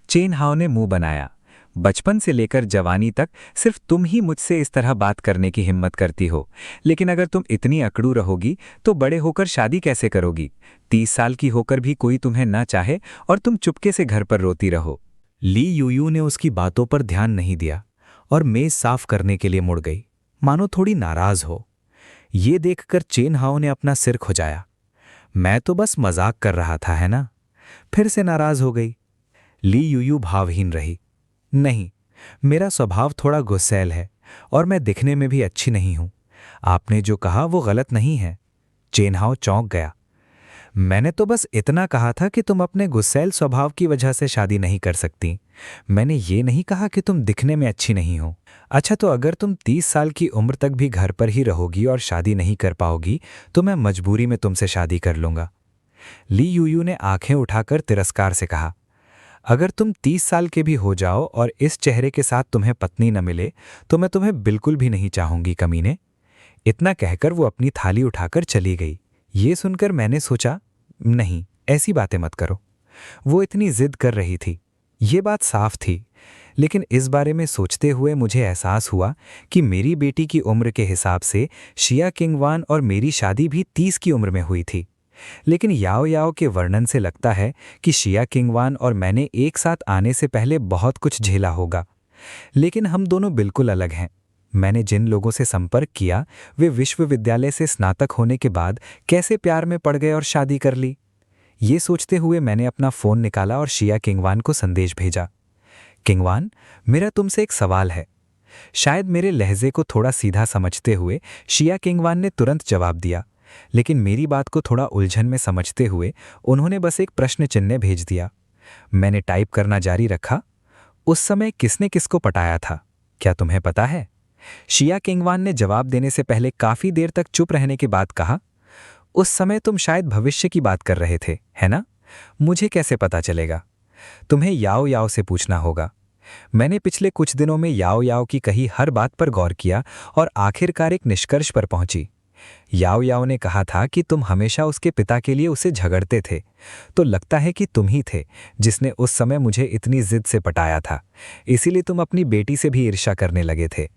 चेन हाउ ने मुंह बनाया। बचपन से लेकर जवानी तक सिर्फ तुम ही मुझसे इस तरह बात करने की हिम्मत करती हो, लेकिन अगर तुम इतनी अकड़ू रहोगी तो बड़े होकर शादी कैसे करोगी? 30 साल की होकर भी कोई तुम्हें ना चाहे और तुम चुपके से घर पर रोती रहो। ली यूयू ने उसकी बातों पर ध्यान नहीं दिया और मेज साफ करने के लिए मुड़ गई, मानो थोड़ी नाराज हो। ये देखकर चेन हाउ ने अपना सिर खुजाया। मैं तो बस मजाक कर रहा था, है ना? फिर से नाराज हो गई। ली यूयू भावहीन रही। नहीं, मेरा स्वभाव थोड़ा गुस्सैल है और मैं दिखने में भी अच्छी नहीं हूं। आपने जो कहा वो गलत नहीं है। चेन हाउ चौंक गया। मैंने तो बस इतना कहा था कि तुम अपने गुस्सैल स्वभाव की वजह से शादी नहीं कर सकती। मैंने ये नहीं कहा कि तुम दिखने में अच्छी नहीं हो। अच्छा, तो अगर तुम 30 साल की उम्र तक भी घर पर ही रहोगी और शादी नहीं कर पाओगी तो मैं मजबूरी में तुमसे शादी कर लूंगा। ली यूयू ने आंखें उठाकर तिरस्कार से कहा, अगर तुम 30 साल के भी हो जाओ और इस चेहरे के साथ तुम्हें पत्नी न मिले तो मैं तुम्हें बिल्कुल भी नहीं चाहूंगी, कमीने। इतना कहकर वो अपनी थाली उठाकर चली गई। ये सुनकर मैंने सोचा, नहीं, ऐसी बातें मत करो। वो इतनी जिद कर रही थी, ये बात साफ थी। लेकिन इस बारे में सोचते हुए मुझे एहसास हुआ कि मेरी बेटी की उम्र के हिसाब से शिया किंगवान और मेरी शादी भी 30 की उम्र में हुई थी। लेकिन याओ याओ के वर्णन से लगता है कि शिया किंगवान और मैंने एक साथ आने से पहले बहुत कुछ झेला होगा। लेकिन हम दोनों बिल्कुल अलग हैं। मैंने जिन लोगों से संपर्क किया वे विश्वविद्यालय से स्नातक होने के बाद कैसे प्यार में पड़ गए और शादी कर ली। ये सोचते हुए मैंने अपना फ़ोन निकाला और शिया किंगवान को संदेश भेजा। किंगवान, मेरा तुमसे एक सवाल है। शायद मेरे लहजे को थोड़ा सीधा समझते हुए शिया किंगवान ने तुरंत जवाब दिया, लेकिन मेरी बात को थोड़ा उलझन में समझते हुए उन्होंने बस एक प्रश्न चिन्ह भेज दिया। मैंने टाइप करना जारी रखा। उस समय किसने किसको पटाया था, क्या तुम्हें पता है? शिया किंगवान ने जवाब देने से पहले काफी देर तक चुप रहने के बाद कहा, उस समय तुम शायद भविष्य की बात कर रहे थे, है ना? मुझे कैसे पता चलेगा? तुम्हें याओ याओ से पूछना होगा। मैंने पिछले कुछ दिनों में याओ याओ की कही हर बात पर गौर किया और आखिरकार एक निष्कर्ष पर पहुंची। याओ याओ ने कहा था कि तुम हमेशा उसके पिता के लिए उसे झगड़ते थे, तो लगता है कि तुम ही थे जिसने उस समय मुझे इतनी जिद से पटाया था। इसीलिए तुम अपनी बेटी से भी ईर्ष्या करने लगे थे।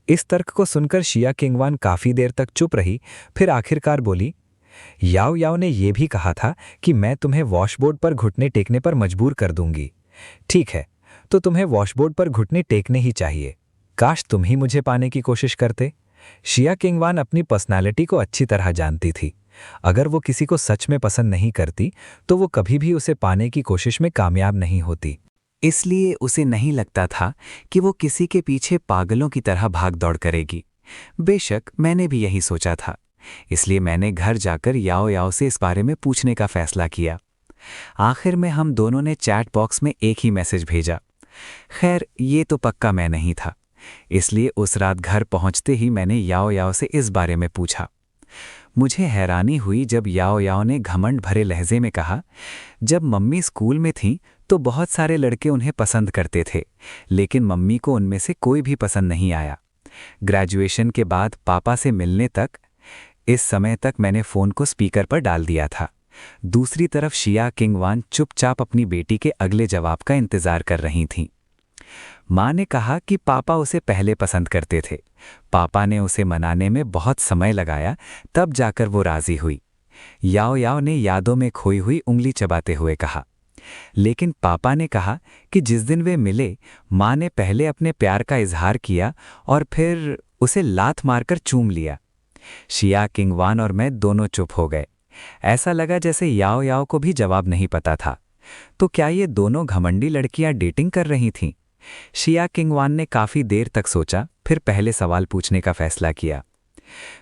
इस तर्क को सुनकर शिया किंगवान काफी देर तक चुप रही, फिर आखिरकार बोली, याओ याओ ने यह भी कहा था कि मैं तुम्हें वॉशबोर्ड पर घुटने टेकने पर मजबूर कर दूंगी। ठीक है, तो तुम्हें वॉशबोर्ड पर घुटने टेकने ही चाहिए। काश तुम ही मुझे पाने की कोशिश करते। शिया किंगवान अपनी पर्सनालिटी को अच्छी तरह जानती थी। अगर वो किसी को सच में पसंद नहीं करती तो वो कभी भी उसे पाने की कोशिश में कामयाब नहीं होती। इसलिए उसे नहीं लगता था कि वो किसी के पीछे पागलों की तरह भाग दौड़ करेगी। बेशक मैंने भी यही सोचा था। इसलिए मैंने घर जाकर याओ याओ से इस बारे में पूछने का फैसला किया। आखिर में हम दोनों ने चैट बॉक्स में एक ही मैसेज भेजा। खैर ये तो पक्का मैं नहीं था, इसलिए उस रात घर पहुंचते ही मैंने याओ याओ से इस बारे में पूछा। मुझे हैरानी हुई जब याओ याओ ने घमंड भरे लहजे में कहा, जब मम्मी स्कूल में थीं तो बहुत सारे लड़के उन्हें पसंद करते थे, लेकिन मम्मी को उनमें से कोई भी पसंद नहीं आया। ग्रेजुएशन के बाद पापा से मिलने तक, इस समय तक मैंने फ़ोन को स्पीकर पर डाल दिया था। दूसरी तरफ शिया किंगवान चुपचाप अपनी बेटी के अगले जवाब का इंतज़ार कर रही थीं। माँ ने कहा कि पापा उसे पहले पसंद करते थे। पापा ने उसे मनाने में बहुत समय लगाया, तब जाकर वो राज़ी हुई। याओ याओ ने यादों में खोई हुई उंगली चबाते हुए कहा। लेकिन पापा ने कहा कि जिस दिन वे मिले, माँ ने पहले अपने प्यार का इजहार किया और फिर उसे लात मारकर चूम लिया। शिया किंगवान और मैं दोनों चुप हो गए। ऐसा लगा जैसे याओ याओ को भी जवाब नहीं पता था। तो क्या ये दोनों घमंडी लड़कियां डेटिंग कर रही थीं? शिया किंगवान ने काफी देर तक सोचा, फिर पहले सवाल पूछने का फैसला किया।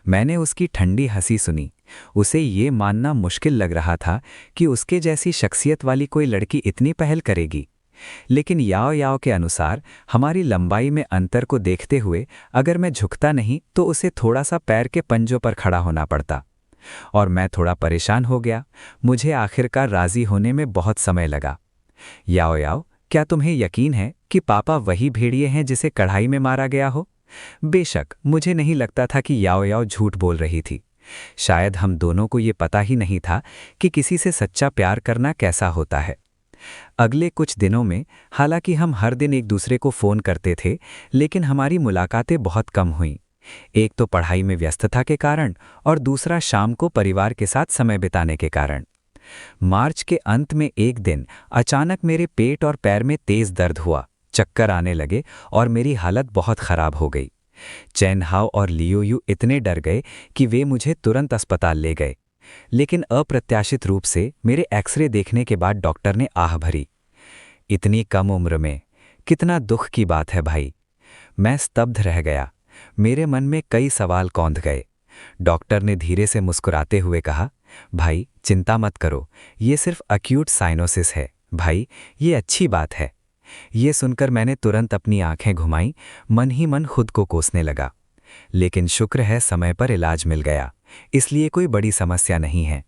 मैंने उसकी ठंडी हंसी सुनी। उसे ये मानना मुश्किल लग रहा था कि उसके जैसी शख्सियत वाली कोई लड़की इतनी पहल करेगी। लेकिन याओ याओ के अनुसार हमारी लंबाई में अंतर को देखते हुए अगर मैं झुकता नहीं तो उसे थोड़ा सा पैर के पंजों पर खड़ा होना पड़ता। और मैं थोड़ा परेशान हो गया। मुझे आखिरकार राजी होने में बहुत समय लगा। याओ याओ, क्या तुम्हें यकीन है कि पापा वही भेड़िए हैं जिसे कढ़ाई में मारा गया हो? बेशक मुझे नहीं लगता था कि याओ याओ झूठ बोल रही थी। शायद हम दोनों को ये पता ही नहीं था कि किसी से सच्चा प्यार करना कैसा होता है। अगले कुछ दिनों में हालांकि हम हर दिन एक दूसरे को फ़ोन करते थे, लेकिन हमारी मुलाकातें बहुत कम हुईं। एक तो पढ़ाई में व्यस्तता के कारण और दूसरा शाम को परिवार के साथ समय बिताने के कारण। मार्च के अंत में एक दिन अचानक मेरे पेट और पैर में तेज दर्द हुआ, चक्कर आने लगे और मेरी हालत बहुत खराब हो गई। चैन हाओ और लियो यू इतने डर गए कि वे मुझे तुरंत अस्पताल ले गए। लेकिन अप्रत्याशित रूप से मेरे एक्सरे देखने के बाद डॉक्टर ने आह भरी। इतनी कम उम्र में, कितना दुख की बात है भाई। मैं स्तब्ध रह गया। मेरे मन में कई सवाल कौंध गए। डॉक्टर ने धीरे से मुस्कुराते हुए कहा, भाई चिंता मत करो, ये सिर्फ एक्यूट साइनोसिस है। भाई ये अच्छी बात है। ये सुनकर मैंने तुरंत अपनी आंखें घुमाईं, मन ही मन खुद को कोसने लगा। लेकिन शुक्र है समय पर इलाज मिल गया, इसलिए कोई बड़ी समस्या नहीं है।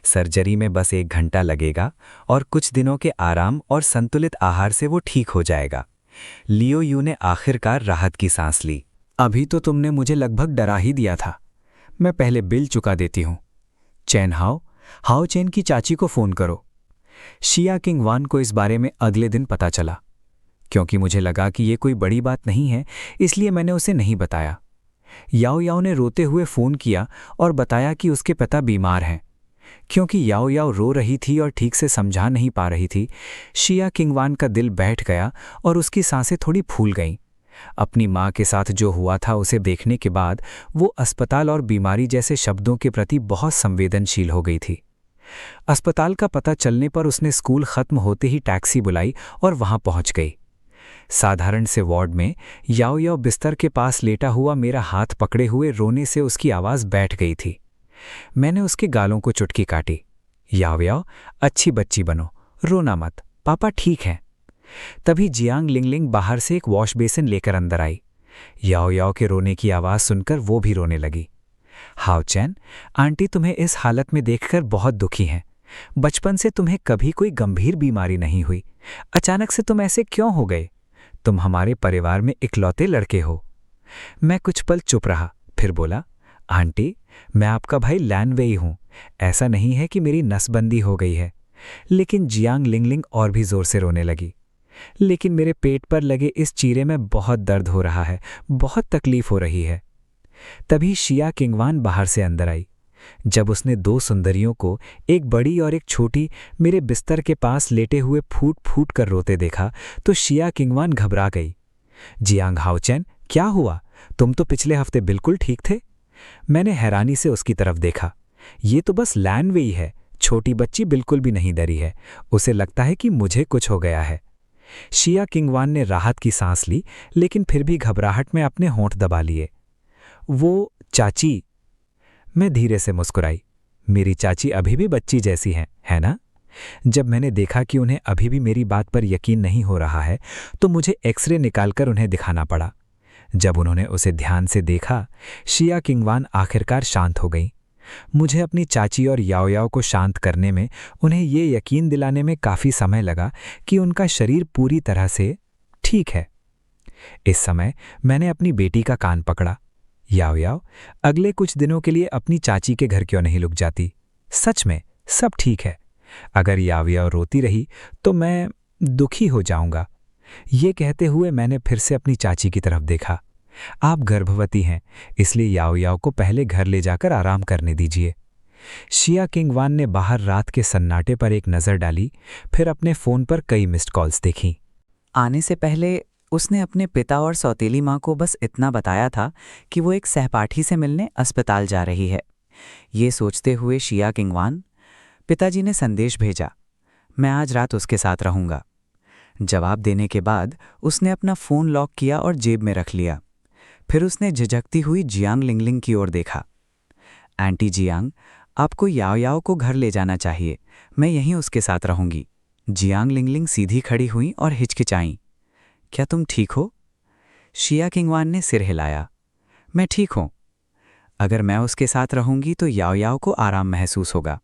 सर्जरी में बस 1 घंटा लगेगा और कुछ दिनों के आराम और संतुलित आहार से वो ठीक हो जाएगा। लियो यू ने आखिरकार राहत की सांस ली। अभी तो तुमने मुझे लगभग डरा ही दिया था। मैं पहले बिल चुका देती हूँ। चैन हाओ, हाओ चैन की चाची को फ़ोन करो। शिया किंगवान को इस बारे में अगले दिन पता चला। क्योंकि मुझे लगा कि ये कोई बड़ी बात नहीं है, इसलिए मैंने उसे नहीं बताया। याओ याओ ने रोते हुए फ़ोन किया और बताया कि उसके पिता बीमार हैं। क्योंकि याओ याओ रो रही थी और ठीक से समझा नहीं पा रही थी, शिया किंगवान का दिल बैठ गया और उसकी सांसें थोड़ी फूल गईं। अपनी माँ के साथ जो हुआ था उसे देखने के बाद वो अस्पताल और बीमारी जैसे शब्दों के प्रति बहुत संवेदनशील हो गई थी। अस्पताल का पता चलने पर उसने स्कूल खत्म होते ही टैक्सी बुलाई और वहां पहुंच गई। साधारण से वार्ड में याओ याओ बिस्तर के पास लेटा हुआ मेरा हाथ पकड़े हुए रोने से उसकी आवाज़ बैठ गई थी। मैंने उसके गालों को चुटकी काटी। याओ याओ, अच्छी बच्ची बनो, रोना मत, पापा ठीक हैं। तभी जियांग लिंगलिंग बाहर से एक वॉश बेसिन लेकर अंदर आई। याओ याओ के रोने की आवाज़ सुनकर वो भी रोने लगी। हाओ चैन, आंटी तुम्हें इस हालत में देखकर बहुत दुखी हैं। बचपन से तुम्हें कभी कोई गंभीर बीमारी नहीं हुई, अचानक से तुम ऐसे क्यों हो गए? तुम हमारे परिवार में इकलौते लड़के हो। मैं कुछ पल चुप रहा, फिर बोला, आंटी मैं आपका भाई लैन वेई हूं। ऐसा नहीं है कि मेरी नसबंदी हो गई है। लेकिन जियांग लिंगलिंग और भी जोर से रोने लगी। लेकिन मेरे पेट पर लगे इस चीरे में बहुत दर्द हो रहा है, बहुत तकलीफ हो रही है। तभी शिया किंगवान बाहर से अंदर आई। जब उसने 2 सुंदरियों को, एक बड़ी और एक छोटी, मेरे बिस्तर के पास लेटे हुए फूट फूट कर रोते देखा तो शिया किंगवान घबरा गई। जियांग हाओचैन, क्या हुआ? तुम तो पिछले हफ्ते बिल्कुल ठीक थे। मैंने हैरानी से उसकी तरफ देखा। ये तो बस लैन वेई है, छोटी बच्ची बिल्कुल भी नहीं डरी है। उसे लगता है कि मुझे कुछ हो गया है। शिया किंगवान ने राहत की सांस ली, लेकिन फिर भी घबराहट में अपने होंठ दबा लिए। वो चाची। मैं धीरे से मुस्कुराई। मेरी चाची अभी भी बच्ची जैसी हैं, है ना? जब मैंने देखा कि उन्हें अभी भी मेरी बात पर यकीन नहीं हो रहा है तो मुझे एक्सरे निकालकर उन्हें दिखाना पड़ा। जब उन्होंने उसे ध्यान से देखा, शिया किंगवान आखिरकार शांत हो गई। मुझे अपनी चाची और याओ याओ को शांत करने में, उन्हें ये यकीन दिलाने में काफ़ी समय लगा कि उनका शरीर पूरी तरह से ठीक है। इस समय मैंने अपनी बेटी का कान पकड़ा। याओ याओ, अगले कुछ दिनों के लिए अपनी चाची के घर क्यों नहीं लुक जाती? सच में सब ठीक है। अगर याओ याओ रोती रही तो मैं दुखी हो जाऊंगा। ये कहते हुए मैंने फिर से अपनी चाची की तरफ देखा। आप गर्भवती हैं, इसलिए याओ याओ को पहले घर ले जाकर आराम करने दीजिए। शिया किंगवान ने बाहर रात के सन्नाटे पर एक नज़र डाली, फिर अपने फ़ोन पर कई मिस्ड कॉल्स देखीं। आने से पहले उसने अपने पिता और सौतेली माँ को बस इतना बताया था कि वो एक सहपाठी से मिलने अस्पताल जा रही है। ये सोचते हुए शिया किंगवान, पिताजी ने संदेश भेजा, मैं आज रात उसके साथ रहूँगा। जवाब देने के बाद उसने अपना फ़ोन लॉक किया और जेब में रख लिया। फिर उसने झिझकती हुई जियांग लिंगलिंग की ओर देखा। आंटी जियांग, आपको याओ याओ को घर ले जाना चाहिए, मैं यहीं उसके साथ रहूँगी। जियांग लिंगलिंग सीधी खड़ी हुई और हिचकिचाईं। क्या तुम ठीक हो? शिया किंगवान ने सिर हिलाया। मैं ठीक हूँ। अगर मैं उसके साथ रहूँगी तो याओ याओ को आराम महसूस होगा।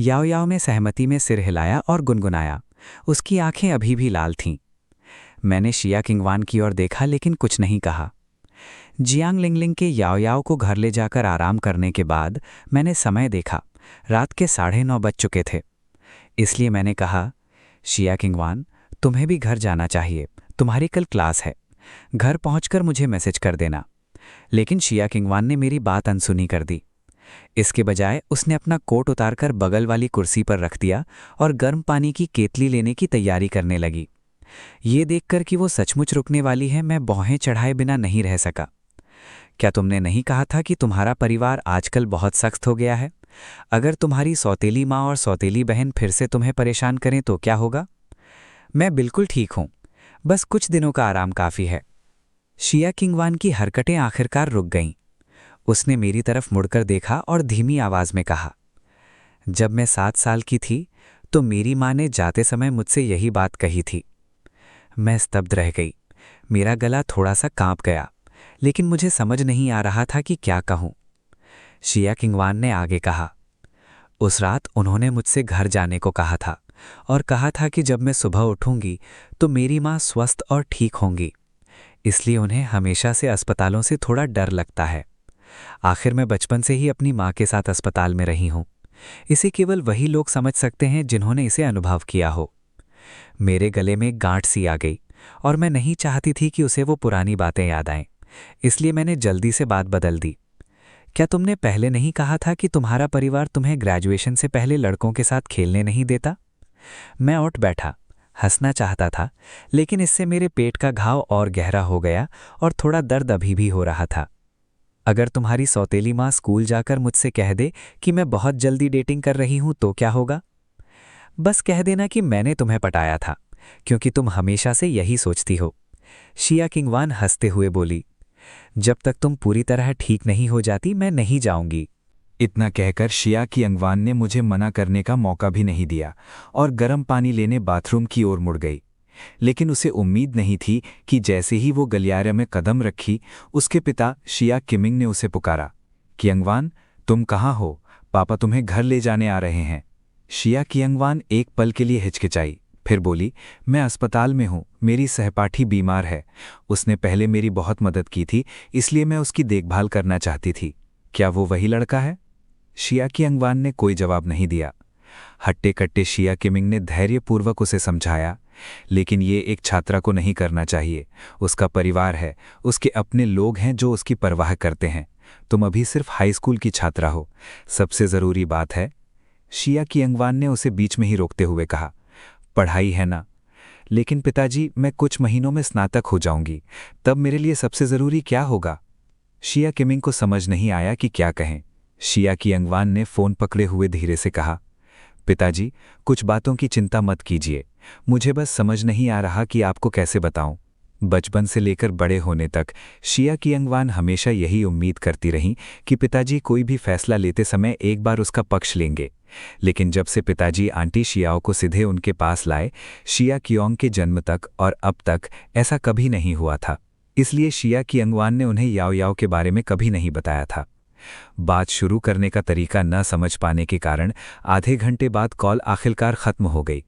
याओ याओ ने सहमति में सिर हिलाया और गुनगुनाया। उसकी आंखें अभी भी लाल थीं। मैंने शिया किंगवान की ओर देखा लेकिन कुछ नहीं कहा। जियांग लिंगलिंग के याओ याओ को घर ले जाकर आराम करने के बाद मैंने समय देखा। रात के 9:30 बज चुके थे। इसलिए मैंने कहा, शिया किंगवान, तुम्हें भी घर जाना चाहिए, तुम्हारी कल क्लास है। घर पहुंचकर मुझे मैसेज कर देना। लेकिन शिया किंगवान ने मेरी बात अनसुनी कर दी। इसके बजाय उसने अपना कोट उतारकर बगल वाली कुर्सी पर रख दिया और गर्म पानी की केतली लेने की तैयारी करने लगी। ये देखकर कि वो सचमुच रुकने वाली है, मैं भौहें चढ़ाए बिना नहीं रह सका। क्या तुमने नहीं कहा था कि तुम्हारा परिवार आजकल बहुत सख्त हो गया है? अगर तुम्हारी सौतेली माँ और सौतेली बहन फिर से तुम्हें परेशान करें तो क्या होगा? मैं बिल्कुल ठीक हूँ, बस कुछ दिनों का आराम काफ़ी है। शिया किंगवान की हरकतें आखिरकार रुक गईं। उसने मेरी तरफ मुड़कर देखा और धीमी आवाज़ में कहा, जब मैं 7 साल की थी तो मेरी माँ ने जाते समय मुझसे यही बात कही थी। मैं स्तब्ध रह गई। मेरा गला थोड़ा सा कांप गया, लेकिन मुझे समझ नहीं आ रहा था कि क्या कहूँ। शिया किंगवान ने आगे कहा, उस रात उन्होंने मुझसे घर जाने को कहा था और कहा था कि जब मैं सुबह उठूंगी तो मेरी माँ स्वस्थ और ठीक होंगी। इसलिए उन्हें हमेशा से अस्पतालों से थोड़ा डर लगता है। आखिर मैं बचपन से ही अपनी माँ के साथ अस्पताल में रही हूँ। इसे केवल वही लोग समझ सकते हैं जिन्होंने इसे अनुभव किया हो। मेरे गले में गांठ सी आ गई और मैं नहीं चाहती थी कि उसे वो पुरानी बातें याद आएं। इसलिए मैंने जल्दी से बात बदल दी। क्या तुमने पहले नहीं कहा था कि तुम्हारा परिवार तुम्हें ग्रेजुएशन से पहले लड़कों के साथ खेलने नहीं देता? मैं उठ बैठा, हंसना चाहता था, लेकिन इससे मेरे पेट का घाव और गहरा हो गया और थोड़ा दर्द अभी भी हो रहा था। अगर तुम्हारी सौतेली माँ स्कूल जाकर मुझसे कह दे कि मैं बहुत जल्दी डेटिंग कर रही हूँ तो क्या होगा? बस कह देना कि मैंने तुम्हें पटाया था, क्योंकि तुम हमेशा से यही सोचती हो। शिया किंगवान हंसते हुए बोली, जब तक तुम पूरी तरह ठीक नहीं हो जाती मैं नहीं जाऊंगी। इतना कहकर शिया किंगवान ने मुझे मना करने का मौका भी नहीं दिया और गर्म पानी लेने बाथरूम की ओर मुड़ गई। लेकिन उसे उम्मीद नहीं थी कि जैसे ही वो गलियारे में कदम रखी, उसके पिता शिया किमिंग ने उसे पुकारा, किंगवान, तुम कहाँ हो? पापा तुम्हें घर ले जाने आ रहे हैं। शिया किंगवान एक पल के लिए हिचकिचाई, फिर बोली, मैं अस्पताल में हूँ, मेरी सहपाठी बीमार है। उसने पहले मेरी बहुत मदद की थी, इसलिए मैं उसकी देखभाल करना चाहती थी। क्या वो वही लड़का है? शिया किंगवान ने कोई जवाब नहीं दिया। हट्टे कट्टे शिया किमिंग ने धैर्यपूर्वक उसे समझाया, लेकिन ये एक छात्रा को नहीं करना चाहिए। उसका परिवार है, उसके अपने लोग हैं जो उसकी परवाह करते हैं। तुम अभी सिर्फ हाई स्कूल की छात्रा हो। सबसे ज़रूरी बात है, शिया कियंगवान ने उसे बीच में ही रोकते हुए कहा, पढ़ाई है ना? लेकिन पिताजी, मैं कुछ महीनों में स्नातक हो जाऊंगी, तब मेरे लिए सबसे ज़रूरी क्या होगा? शिया किमिंग को समझ नहीं आया कि क्या कहें। शिया कियंगवान ने फ़ोन पकड़े हुए धीरे से कहा, पिताजी, कुछ बातों की चिंता मत कीजिए। मुझे बस समझ नहीं आ रहा कि आपको कैसे बताऊं। बचपन से लेकर बड़े होने तक शिया कियंगवान हमेशा यही उम्मीद करती रहीं कि पिताजी कोई भी फैसला लेते समय एक बार उसका पक्ष लेंगे। लेकिन जब से पिताजी आंटी शियाओ को सीधे उनके पास लाए, शिया कियोंग के जन्म तक और अब तक ऐसा कभी नहीं हुआ था। इसलिए शिया कियंगवान ने उन्हें याओ याओ के बारे में कभी नहीं बताया था। बात शुरू करने का तरीका न समझ पाने के कारण आधे घंटे बाद कॉल आखिरकार खत्म हो गई।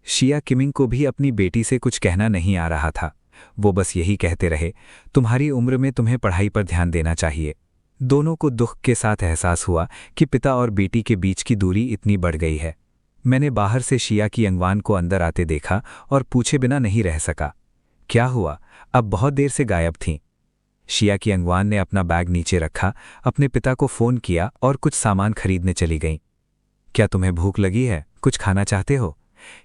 शिया किमिंग को भी अपनी बेटी से कुछ कहना नहीं आ रहा था। वो बस यही कहते रहे, तुम्हारी उम्र में तुम्हें पढ़ाई पर ध्यान देना चाहिए। दोनों को दुख के साथ एहसास हुआ कि पिता और बेटी के बीच की दूरी इतनी बढ़ गई है। मैंने बाहर से शिया कियंगवान को अंदर आते देखा और पूछे बिना नहीं रह सका, क्या हुआ? अब बहुत देर से गायब थीं। शिया कियंगवान ने अपना बैग नीचे रखा, अपने पिता को फ़ोन किया और कुछ सामान खरीदने चली गईं। क्या तुम्हें भूख लगी है? कुछ खाना चाहते हो?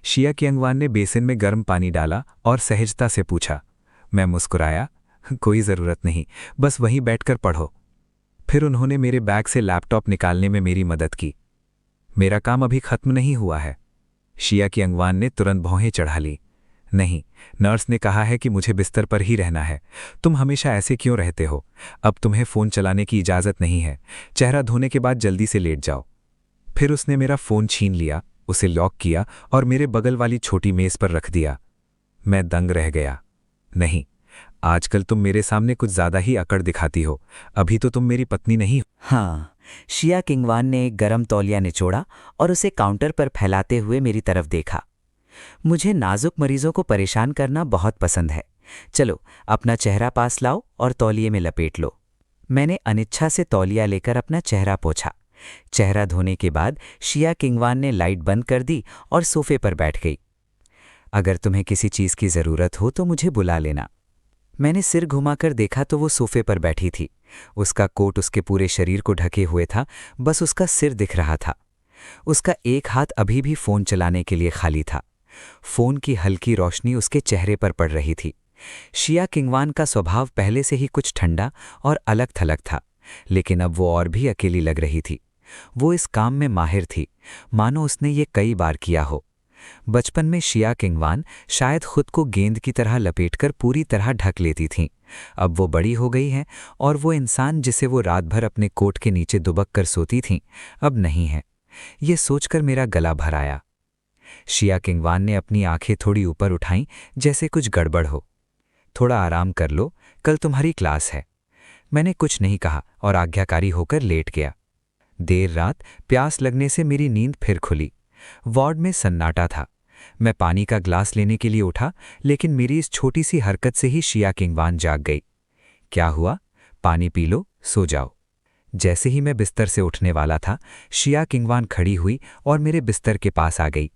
शिया कियंगवान ने बेसिन में गर्म पानी डाला और सहजता से पूछा। मैं मुस्कुराया, कोई ज़रूरत नहीं, बस वहीं बैठकर पढ़ो। फिर उन्होंने मेरे बैग से लैपटॉप निकालने में मेरी मदद की। मेरा काम अभी खत्म नहीं हुआ है। शिया कियंगवान ने तुरंत भौहें चढ़ा ली। नहीं, नर्स ने कहा है कि मुझे बिस्तर पर ही रहना है। तुम हमेशा ऐसे क्यों रहते हो? अब तुम्हें फ़ोन चलाने की इजाज़त नहीं है। चेहरा धोने के बाद जल्दी से लेट जाओ। फिर उसने मेरा फ़ोन छीन लिया, उसे लॉक किया और मेरे बगल वाली छोटी मेज़ पर रख दिया। मैं दंग रह गया। नहीं, आजकल तुम मेरे सामने कुछ ज़्यादा ही अकड़ दिखाती हो। अभी तो तुम मेरी पत्नी नहीं हो। हाँ, शिया किंगवान ने एक गरम तौलिया निचोड़ा और उसे काउंटर पर फैलाते हुए मेरी तरफ देखा। मुझे नाजुक मरीजों को परेशान करना बहुत पसंद है। चलो, अपना चेहरा पास लाओ और तौलिए में लपेट लो। मैंने अनिच्छा से तौलिया लेकर अपना चेहरा पोंछा। चेहरा धोने के बाद शिया किंगवान ने लाइट बंद कर दी और सोफे पर बैठ गई। अगर तुम्हें किसी चीज़ की ज़रूरत हो तो मुझे बुला लेना। मैंने सिर घुमाकर देखा तो वो सोफे पर बैठी थी। उसका कोट उसके पूरे शरीर को ढके हुए था, बस उसका सिर दिख रहा था। उसका एक हाथ अभी भी फ़ोन चलाने के लिए खाली था। फ़ोन की हल्की रोशनी उसके चेहरे पर पड़ रही थी। शिया किंगवान का स्वभाव पहले से ही कुछ ठंडा और अलग थलग था, लेकिन अब वो और भी अकेली लग रही थी। वो इस काम में माहिर थी, मानो उसने ये कई बार किया हो। बचपन में शिया किंगवान शायद खुद को गेंद की तरह लपेटकर पूरी तरह ढक लेती थीं। अब वो बड़ी हो गई हैं और वो इंसान जिसे वो रात भर अपने कोट के नीचे दुबक कर सोती थीं, अब नहीं है। ये सोचकर मेरा गला भर आया। शिया किंगवान ने अपनी आंखें थोड़ी ऊपर उठाईं, जैसे कुछ गड़बड़ हो। थोड़ा आराम कर लो, कल तुम्हारी क्लास है। मैंने कुछ नहीं कहा और आज्ञाकारी होकर लेट गया। देर रात प्यास लगने से मेरी नींद फिर खुली। वार्ड में सन्नाटा था। मैं पानी का ग्लास लेने के लिए उठा, लेकिन मेरी इस छोटी सी हरकत से ही शिया किंगवान जाग गई। क्या हुआ? पानी पी लो, सो जाओ। जैसे ही मैं बिस्तर से उठने वाला था, शिया किंगवान खड़ी हुई और मेरे बिस्तर के पास आ गई।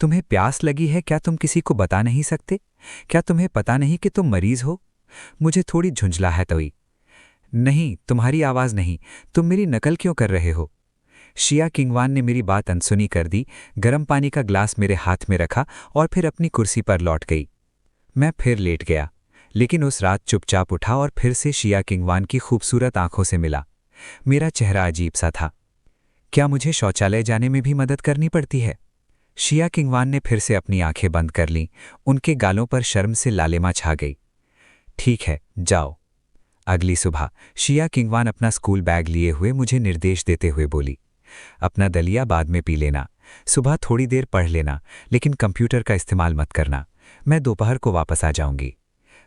तुम्हें प्यास लगी है, क्या तुम किसी को बता नहीं सकते? क्या तुम्हें पता नहीं कि तुम मरीज हो? मुझे थोड़ी झुंझलाहट हुई। नहीं, तुम्हारी आवाज़ नहीं, तुम मेरी नकल क्यों कर रहे हो? शिया किंगवान ने मेरी बात अनसुनी कर दी, गर्म पानी का ग्लास मेरे हाथ में रखा और फिर अपनी कुर्सी पर लौट गई। मैं फिर लेट गया, लेकिन उस रात चुपचाप उठा और फिर से शिया किंगवान की खूबसूरत आंखों से मिला। मेरा चेहरा अजीब सा था। क्या मुझे शौचालय जाने में भी मदद करनी पड़ती है? शिया किंगवान ने फिर से अपनी आंखें बंद कर लीं। उनके गालों पर शर्म से लालिमा छा गई। ठीक है, जाओ। अगली सुबह शिया किंगवान अपना स्कूल बैग लिए हुए मुझे निर्देश देते हुए बोली, अपना दलिया बाद में पी लेना, सुबह थोड़ी देर पढ़ लेना, लेकिन कंप्यूटर का इस्तेमाल मत करना। मैं दोपहर को वापस आ जाऊंगी।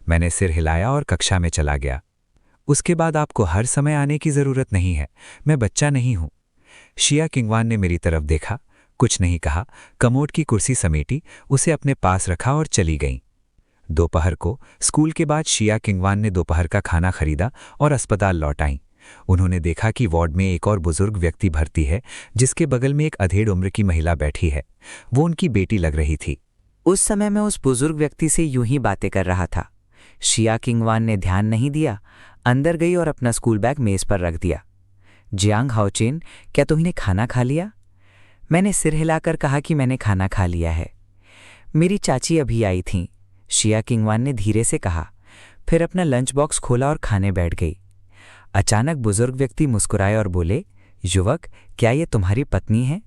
मैंने सिर हिलाया और कक्षा में चला गया। उसके बाद आपको हर समय आने की ज़रूरत नहीं है, मैं बच्चा नहीं हूं। शिया किंगवान ने मेरी तरफ देखा, कुछ नहीं कहा, कमोड की कुर्सी समेटी, उसे अपने पास रखा और चली गईं। दोपहर को स्कूल के बाद शिया किंगवान ने दोपहर का खाना खरीदा और अस्पताल लौट आईं। उन्होंने देखा कि वार्ड में एक और बुजुर्ग व्यक्ति भर्ती है, जिसके बगल में एक अधेड़ उम्र की महिला बैठी है। वो उनकी बेटी लग रही थी। उस समय मैं उस बुजुर्ग व्यक्ति से यूं ही बातें कर रहा था। शिया किंगवान ने ध्यान नहीं दिया, अंदर गई और अपना स्कूल बैग मेज पर रख दिया। जियांग हाओचेन, क्या तुमने खाना खा लिया? मैंने सिर हिलाकर कहा कि मैंने खाना खा लिया है। मेरी चाची अभी आई थीं, शिया किंगवान ने धीरे से कहा, फिर अपना लंच बॉक्स खोला और खाने बैठ गई। अचानक बुजुर्ग व्यक्ति मुस्कुराए और बोले, युवक, क्या ये तुम्हारी पत्नी है?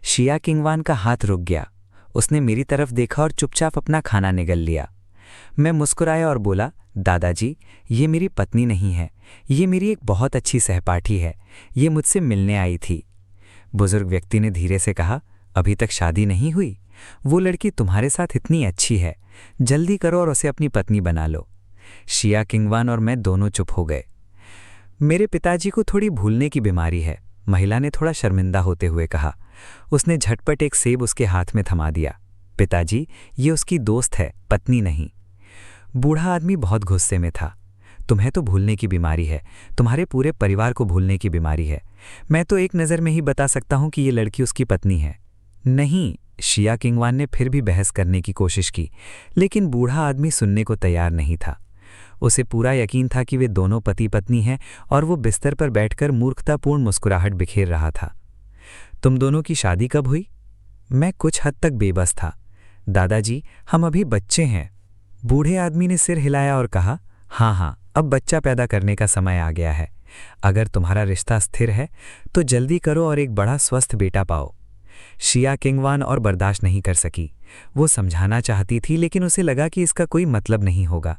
शिया किंगवान का हाथ रुक गया। उसने मेरी तरफ देखा और चुपचाप अपना खाना निगल लिया। मैं मुस्कुराया और बोला, दादाजी, ये मेरी पत्नी नहीं है, ये मेरी एक बहुत अच्छी सहपाठी है, ये मुझसे मिलने आई थी। बुजुर्ग व्यक्ति ने धीरे से कहा, अभी तक शादी नहीं हुई? वो लड़की तुम्हारे साथ इतनी अच्छी है, जल्दी करो और उसे अपनी पत्नी बना लो। शिया किंगवान और मैं दोनों चुप हो गए। मेरे पिताजी को थोड़ी भूलने की बीमारी है, महिला ने थोड़ा शर्मिंदा होते हुए कहा। उसने झटपट एक सेब उसके हाथ में थमा दिया। पिताजी, ये उसकी दोस्त है, पत्नी नहीं। बूढ़ा आदमी बहुत गुस्से में था। तुम्हें तो भूलने की बीमारी है, तुम्हारे पूरे परिवार को भूलने की बीमारी है। मैं तो एक नज़र में ही बता सकता हूं कि ये लड़की उसकी पत्नी है। नहीं, शिया किंगवान ने फिर भी बहस करने की कोशिश की, लेकिन बूढ़ा आदमी सुनने को तैयार नहीं था। उसे पूरा यकीन था कि वे दोनों पति पत्नी हैं और वो बिस्तर पर बैठकर मूर्खतापूर्ण मुस्कुराहट बिखेर रहा था। तुम दोनों की शादी कब हुई? मैं कुछ हद तक बेबस था। दादाजी, हम अभी बच्चे हैं। बूढ़े आदमी ने सिर हिलाया और कहा, हाँ, अब बच्चा पैदा करने का समय आ गया है। अगर तुम्हारा रिश्ता स्थिर है तो जल्दी करो और एक बड़ा स्वस्थ बेटा पाओ। शिया किंगवान और बर्दाश्त नहीं कर सकी। वो समझाना चाहती थी, लेकिन उसे लगा कि इसका कोई मतलब नहीं होगा।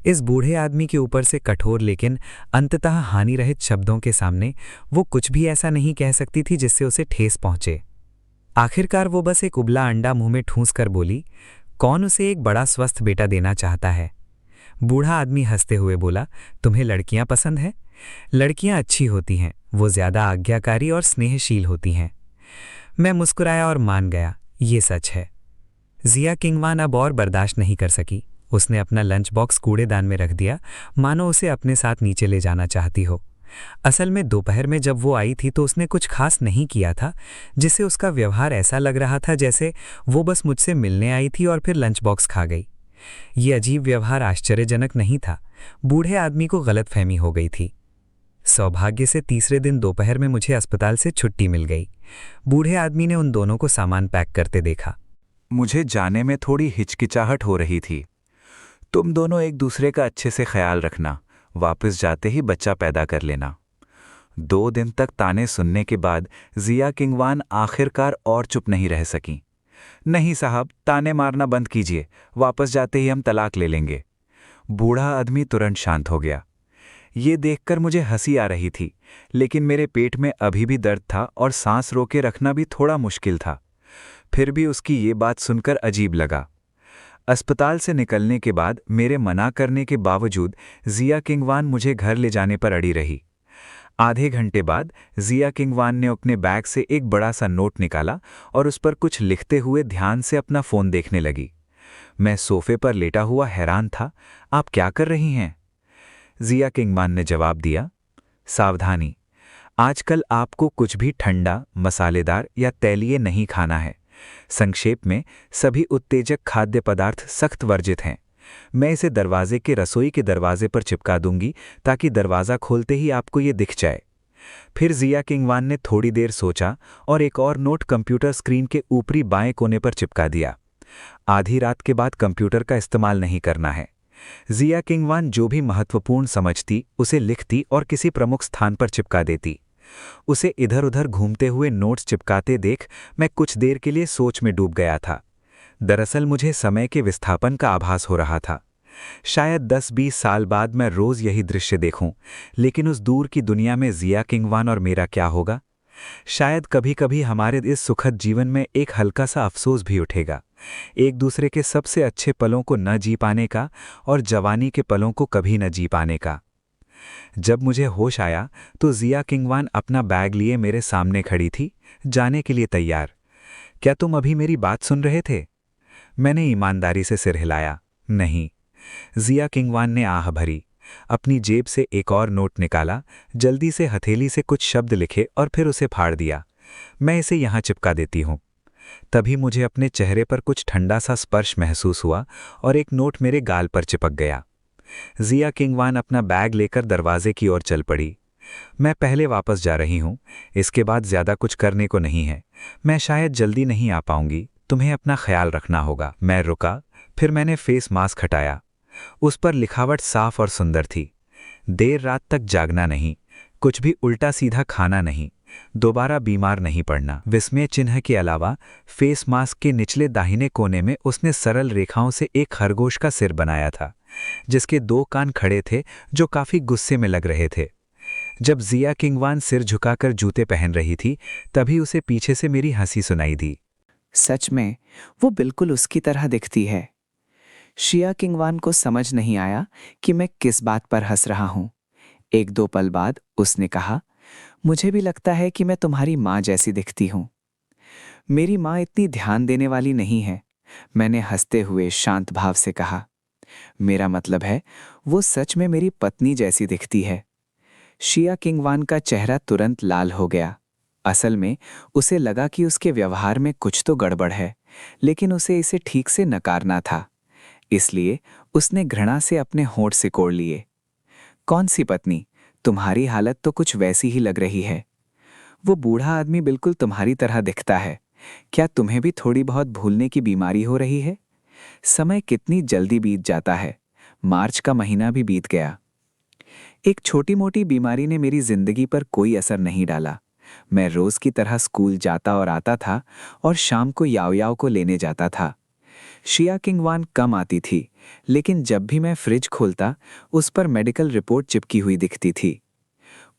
इस बूढ़े आदमी के ऊपर से कठोर लेकिन अंततः हानि रहित शब्दों के सामने वो कुछ भी ऐसा नहीं कह सकती थी जिससे उसे ठेस पहुंचे। आखिरकार वो बस एक उबला अंडा मुंह में ठूंस कर बोली, कौन उसे एक बड़ा स्वस्थ बेटा देना चाहता है? बूढ़ा आदमी हंसते हुए बोला, तुम्हें लड़कियां पसंद हैं? लड़कियां अच्छी होती हैं, वो ज्यादा आज्ञाकारी और स्नेहशील होती हैं। मैं मुस्कुराया और मान गया, ये सच है। जिया किंगवान अब और बर्दाश्त नहीं कर सकी। उसने अपना लंच बॉक्स कूड़ेदान में रख दिया, मानो उसे अपने साथ नीचे ले जाना चाहती हो। असल में दोपहर में जब वो आई थी तो उसने कुछ खास नहीं किया था, जिससे उसका व्यवहार ऐसा लग रहा था जैसे वो बस मुझसे मिलने आई थी और फिर लंच बॉक्स खा गई। ये अजीब व्यवहार आश्चर्यजनक नहीं था। बूढ़े आदमी को गलतफहमी हो गई थी। सौभाग्य से तीसरे दिन दोपहर में मुझे अस्पताल से छुट्टी मिल गई। बूढ़े आदमी ने उन दोनों को सामान पैक करते देखा। मुझे जाने में थोड़ी हिचकिचाहट हो रही थी। तुम दोनों एक दूसरे का अच्छे से ख्याल रखना, वापस जाते ही बच्चा पैदा कर लेना। 2 दिन तक ताने सुनने के बाद जिया किंगवान आखिरकार और चुप नहीं रह सकीं। नहीं साहब, ताने मारना बंद कीजिए, वापस जाते ही हम तलाक ले लेंगे। बूढ़ा आदमी तुरंत शांत हो गया। ये देखकर मुझे हंसी आ रही थी, लेकिन मेरे पेट में अभी भी दर्द था और सांस रोके रखना भी थोड़ा मुश्किल था। फिर भी उसकी ये बात सुनकर अजीब लगा। अस्पताल से निकलने के बाद मेरे मना करने के बावजूद जिया किंगवान मुझे घर ले जाने पर अड़ी रही। आधे घंटे बाद जिया किंगवान ने अपने बैग से एक बड़ा सा नोट निकाला और उस पर कुछ लिखते हुए ध्यान से अपना फ़ोन देखने लगी। मैं सोफे पर लेटा हुआ हैरान था। आप क्या कर रही हैं? जिया किंगवान ने जवाब दिया, सावधानी, आजकल आपको कुछ भी ठंडा, मसालेदार या तैलीय नहीं खाना है। संक्षेप में, सभी उत्तेजक खाद्य पदार्थ सख्त वर्जित हैं। मैं इसे दरवाजे के रसोई के दरवाजे पर चिपका दूंगी ताकि दरवाज़ा खोलते ही आपको ये दिख जाए। फिर जिया किंगवान ने थोड़ी देर सोचा और एक और नोट कंप्यूटर स्क्रीन के ऊपरी बाएं कोने पर चिपका दिया। आधी रात के बाद कंप्यूटर का इस्तेमाल नहीं करना है। जिया किंगवान जो भी महत्वपूर्ण समझती उसे लिखती और किसी प्रमुख स्थान पर चिपका देती। उसे इधर उधर घूमते हुए नोट्स चिपकाते देख मैं कुछ देर के लिए सोच में डूब गया था। दरअसल मुझे समय के विस्थापन का आभास हो रहा था। शायद 10-20 साल बाद मैं रोज़ यही दृश्य देखूं, लेकिन उस दूर की दुनिया में जिया किंगवान और मेरा क्या होगा? शायद कभी कभी हमारे इस सुखद जीवन में एक हल्का सा अफसोस भी उठेगा, एक दूसरे के सबसे अच्छे पलों को न जी पाने का और जवानी के पलों को कभी न जी पाने का। जब मुझे होश आया तो जिया किंगवान अपना बैग लिए मेरे सामने खड़ी थी, जाने के लिए तैयार। क्या तुम अभी मेरी बात सुन रहे थे? मैंने ईमानदारी से सिर हिलाया, नहीं। जिया किंगवान ने आह भरी, अपनी जेब से एक और नोट निकाला, जल्दी से हथेली से कुछ शब्द लिखे और फिर उसे फाड़ दिया। मैं इसे यहाँ चिपका देती हूँ। तभी मुझे अपने चेहरे पर कुछ ठंडा सा स्पर्श महसूस हुआ और एक नोट मेरे गाल पर चिपक गया। जिया किंगवान अपना बैग लेकर दरवाजे की ओर चल पड़ी। मैं पहले वापस जा रही हूँ, इसके बाद ज़्यादा कुछ करने को नहीं है। मैं शायद जल्दी नहीं आ पाऊंगी, तुम्हें अपना ख्याल रखना होगा। मैं रुका, फिर मैंने फेस मास्क हटाया। उस पर लिखावट साफ और सुंदर थी। देर रात तक जागना नहीं, कुछ भी उल्टा सीधा खाना नहीं, दोबारा बीमार नहीं पड़ना। विस्मय चिन्ह के अलावा फेस मास्क के निचले दाहिने कोने में उसने सरल रेखाओं से एक खरगोश का सिर बनाया था, जिसके 2 कान खड़े थे जो काफी गुस्से में लग रहे थे। जब जिया किंगवान सिर झुकाकर जूते पहन रही थी, तभी उसे पीछे से मेरी हंसी सुनाई दी। सच में वो बिल्कुल उसकी तरह दिखती है। शिया किंगवान को समझ नहीं आया कि मैं किस बात पर हंस रहा हूं। 1-2 पल बाद उसने कहा, मुझे भी लगता है कि मैं तुम्हारी माँ जैसी दिखती हूं। मेरी माँ इतनी ध्यान देने वाली नहीं है, मैंने हंसते हुए शांत भाव से कहा। मेरा मतलब है, वो सच में मेरी पत्नी जैसी दिखती है। शिया किंगवान का चेहरा तुरंत लाल हो गया। असल में उसे लगा कि उसके व्यवहार में कुछ तो गड़बड़ है, लेकिन उसे इसे ठीक से नकारना था। इसलिए उसने घृणा से अपने होंठ सिकोड़ लिए। कौन सी पत्नी? तुम्हारी हालत तो कुछ वैसी ही लग रही है। वो बूढ़ा आदमी बिल्कुल तुम्हारी तरह दिखता है। क्या तुम्हें भी थोड़ी बहुत भूलने की बीमारी हो रही है? समय कितनी जल्दी बीत जाता है। मार्च का महीना भी बीत गया। एक छोटी मोटी बीमारी ने मेरी जिंदगी पर कोई असर नहीं डाला। मैं रोज की तरह स्कूल जाता और आता था और शाम को याओ याओ को लेने जाता था। शिया किंगवान कम आती थी, लेकिन जब भी मैं फ्रिज खोलता, उस पर मेडिकल रिपोर्ट चिपकी हुई दिखती थी।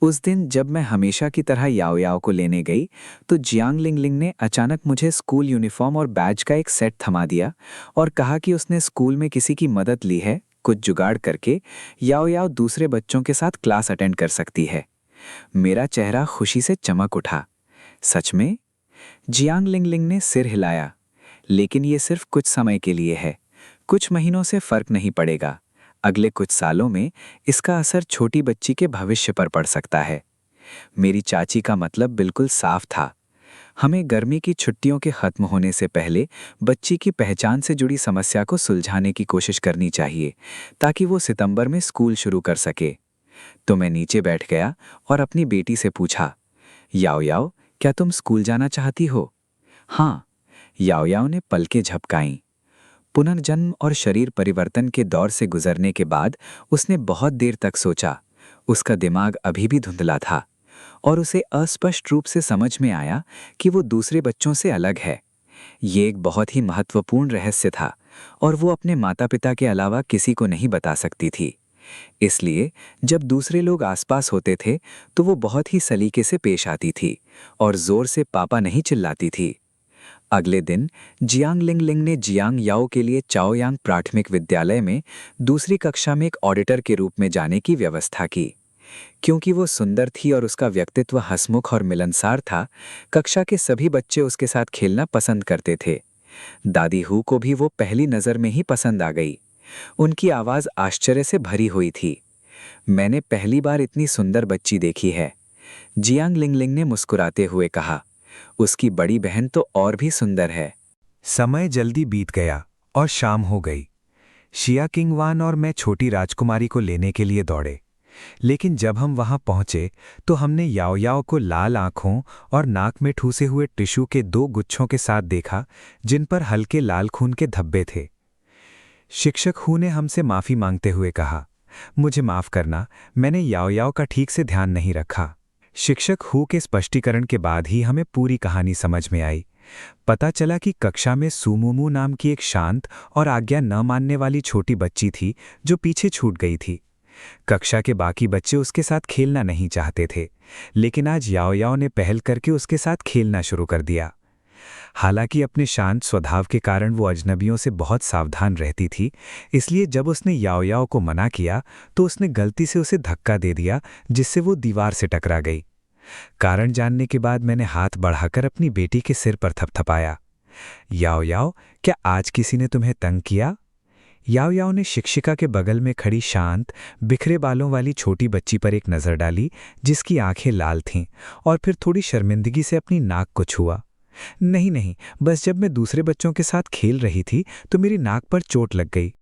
उस दिन जब मैं हमेशा की तरह याओ याओ को लेने गई, तो जियांग लिंगलिंग ने अचानक मुझे स्कूल यूनिफॉर्म और बैज का एक सेट थमा दिया और कहा कि उसने स्कूल में किसी की मदद ली है, कुछ जुगाड़ करके याओ याओ दूसरे बच्चों के साथ क्लास अटेंड कर सकती है। मेरा चेहरा खुशी से चमक उठा। सच में? जियांग लिंगलिंग ने सिर हिलाया। लेकिन ये सिर्फ कुछ समय के लिए है, कुछ महीनों से फर्क नहीं पड़ेगा। अगले कुछ सालों में इसका असर छोटी बच्ची के भविष्य पर पड़ सकता है। मेरी चाची का मतलब बिल्कुल साफ था। हमें गर्मी की छुट्टियों के खत्म होने से पहले बच्ची की पहचान से जुड़ी समस्या को सुलझाने की कोशिश करनी चाहिए, ताकि वो सितंबर में स्कूल शुरू कर सके। तो मैं नीचे बैठ गया और अपनी बेटी से पूछा, याओ याओ, क्या तुम स्कूल जाना चाहती हो? हाँ, याओ याओ ने पलकें झपकाईं। पुनर्जन्म और शरीर परिवर्तन के दौर से गुजरने के बाद उसने बहुत देर तक सोचा। उसका दिमाग अभी भी धुंधला था और उसे अस्पष्ट रूप से समझ में आया कि वो दूसरे बच्चों से अलग है। ये एक बहुत ही महत्वपूर्ण रहस्य था और वो अपने माता पिता के अलावा किसी को नहीं बता सकती थी। इसलिए जब दूसरे लोग आसपास होते थे तो वो बहुत ही सलीके से पेश आती थी और जोर से पापा नहीं चिल्लाती थी। अगले दिन जियांग लिंगलिंग ने जियांग याओ के लिए चाओयांग प्राथमिक विद्यालय में दूसरी कक्षा में एक ऑडिटर के रूप में जाने की व्यवस्था की। क्योंकि वो सुंदर थी और उसका व्यक्तित्व हंसमुख और मिलनसार था, कक्षा के सभी बच्चे उसके साथ खेलना पसंद करते थे। दादी हू को भी वो पहली नज़र में ही पसंद आ गई। उनकी आवाज़ आश्चर्य से भरी हुई थी। मैंने पहली बार इतनी सुंदर बच्ची देखी है, जियांग लिंगलिंग ने मुस्कुराते हुए कहा। उसकी बड़ी बहन तो और भी सुंदर है। समय जल्दी बीत गया और शाम हो गई। शिया किंगवान और मैं छोटी राजकुमारी को लेने के लिए दौड़े, लेकिन जब हम वहां पहुंचे तो हमने याओ याओ को लाल आंखों और नाक में ठूसे हुए टिश्यू के 2 गुच्छों के साथ देखा, जिन पर हल्के लाल खून के धब्बे थे। शिक्षक हू ने हमसे माफी मांगते हुए कहा, मुझे माफ करना, मैंने याओ याओ का ठीक से ध्यान नहीं रखा। शिक्षक हू के स्पष्टीकरण के बाद ही हमें पूरी कहानी समझ में आई। पता चला कि कक्षा में सुमुमू नाम की एक शांत और आज्ञा न मानने वाली छोटी बच्ची थी जो पीछे छूट गई थी। कक्षा के बाकी बच्चे उसके साथ खेलना नहीं चाहते थे, लेकिन आज याओ याओ ने पहल करके उसके साथ खेलना शुरू कर दिया। हालांकि अपने शांत स्वभाव के कारण वो अजनबियों से बहुत सावधान रहती थी, इसलिए जब उसने याओ याओ को मना किया तो उसने गलती से उसे धक्का दे दिया, जिससे वो दीवार से टकरा गई। कारण जानने के बाद मैंने हाथ बढ़ाकर अपनी बेटी के सिर पर थपथपाया। याओ याओ, क्या आज किसी ने तुम्हें तंग किया? याओ याओ ने शिक्षिका के बगल में खड़ी शांत, बिखरे बालों वाली छोटी बच्ची पर एक नज़र डाली, जिसकी आंखें लाल थीं, और फिर थोड़ी शर्मिंदगी से अपनी नाक को छुआ। नहीं नहीं, बस जब मैं दूसरे बच्चों के साथ खेल रही थी तो मेरी नाक पर चोट लग गई।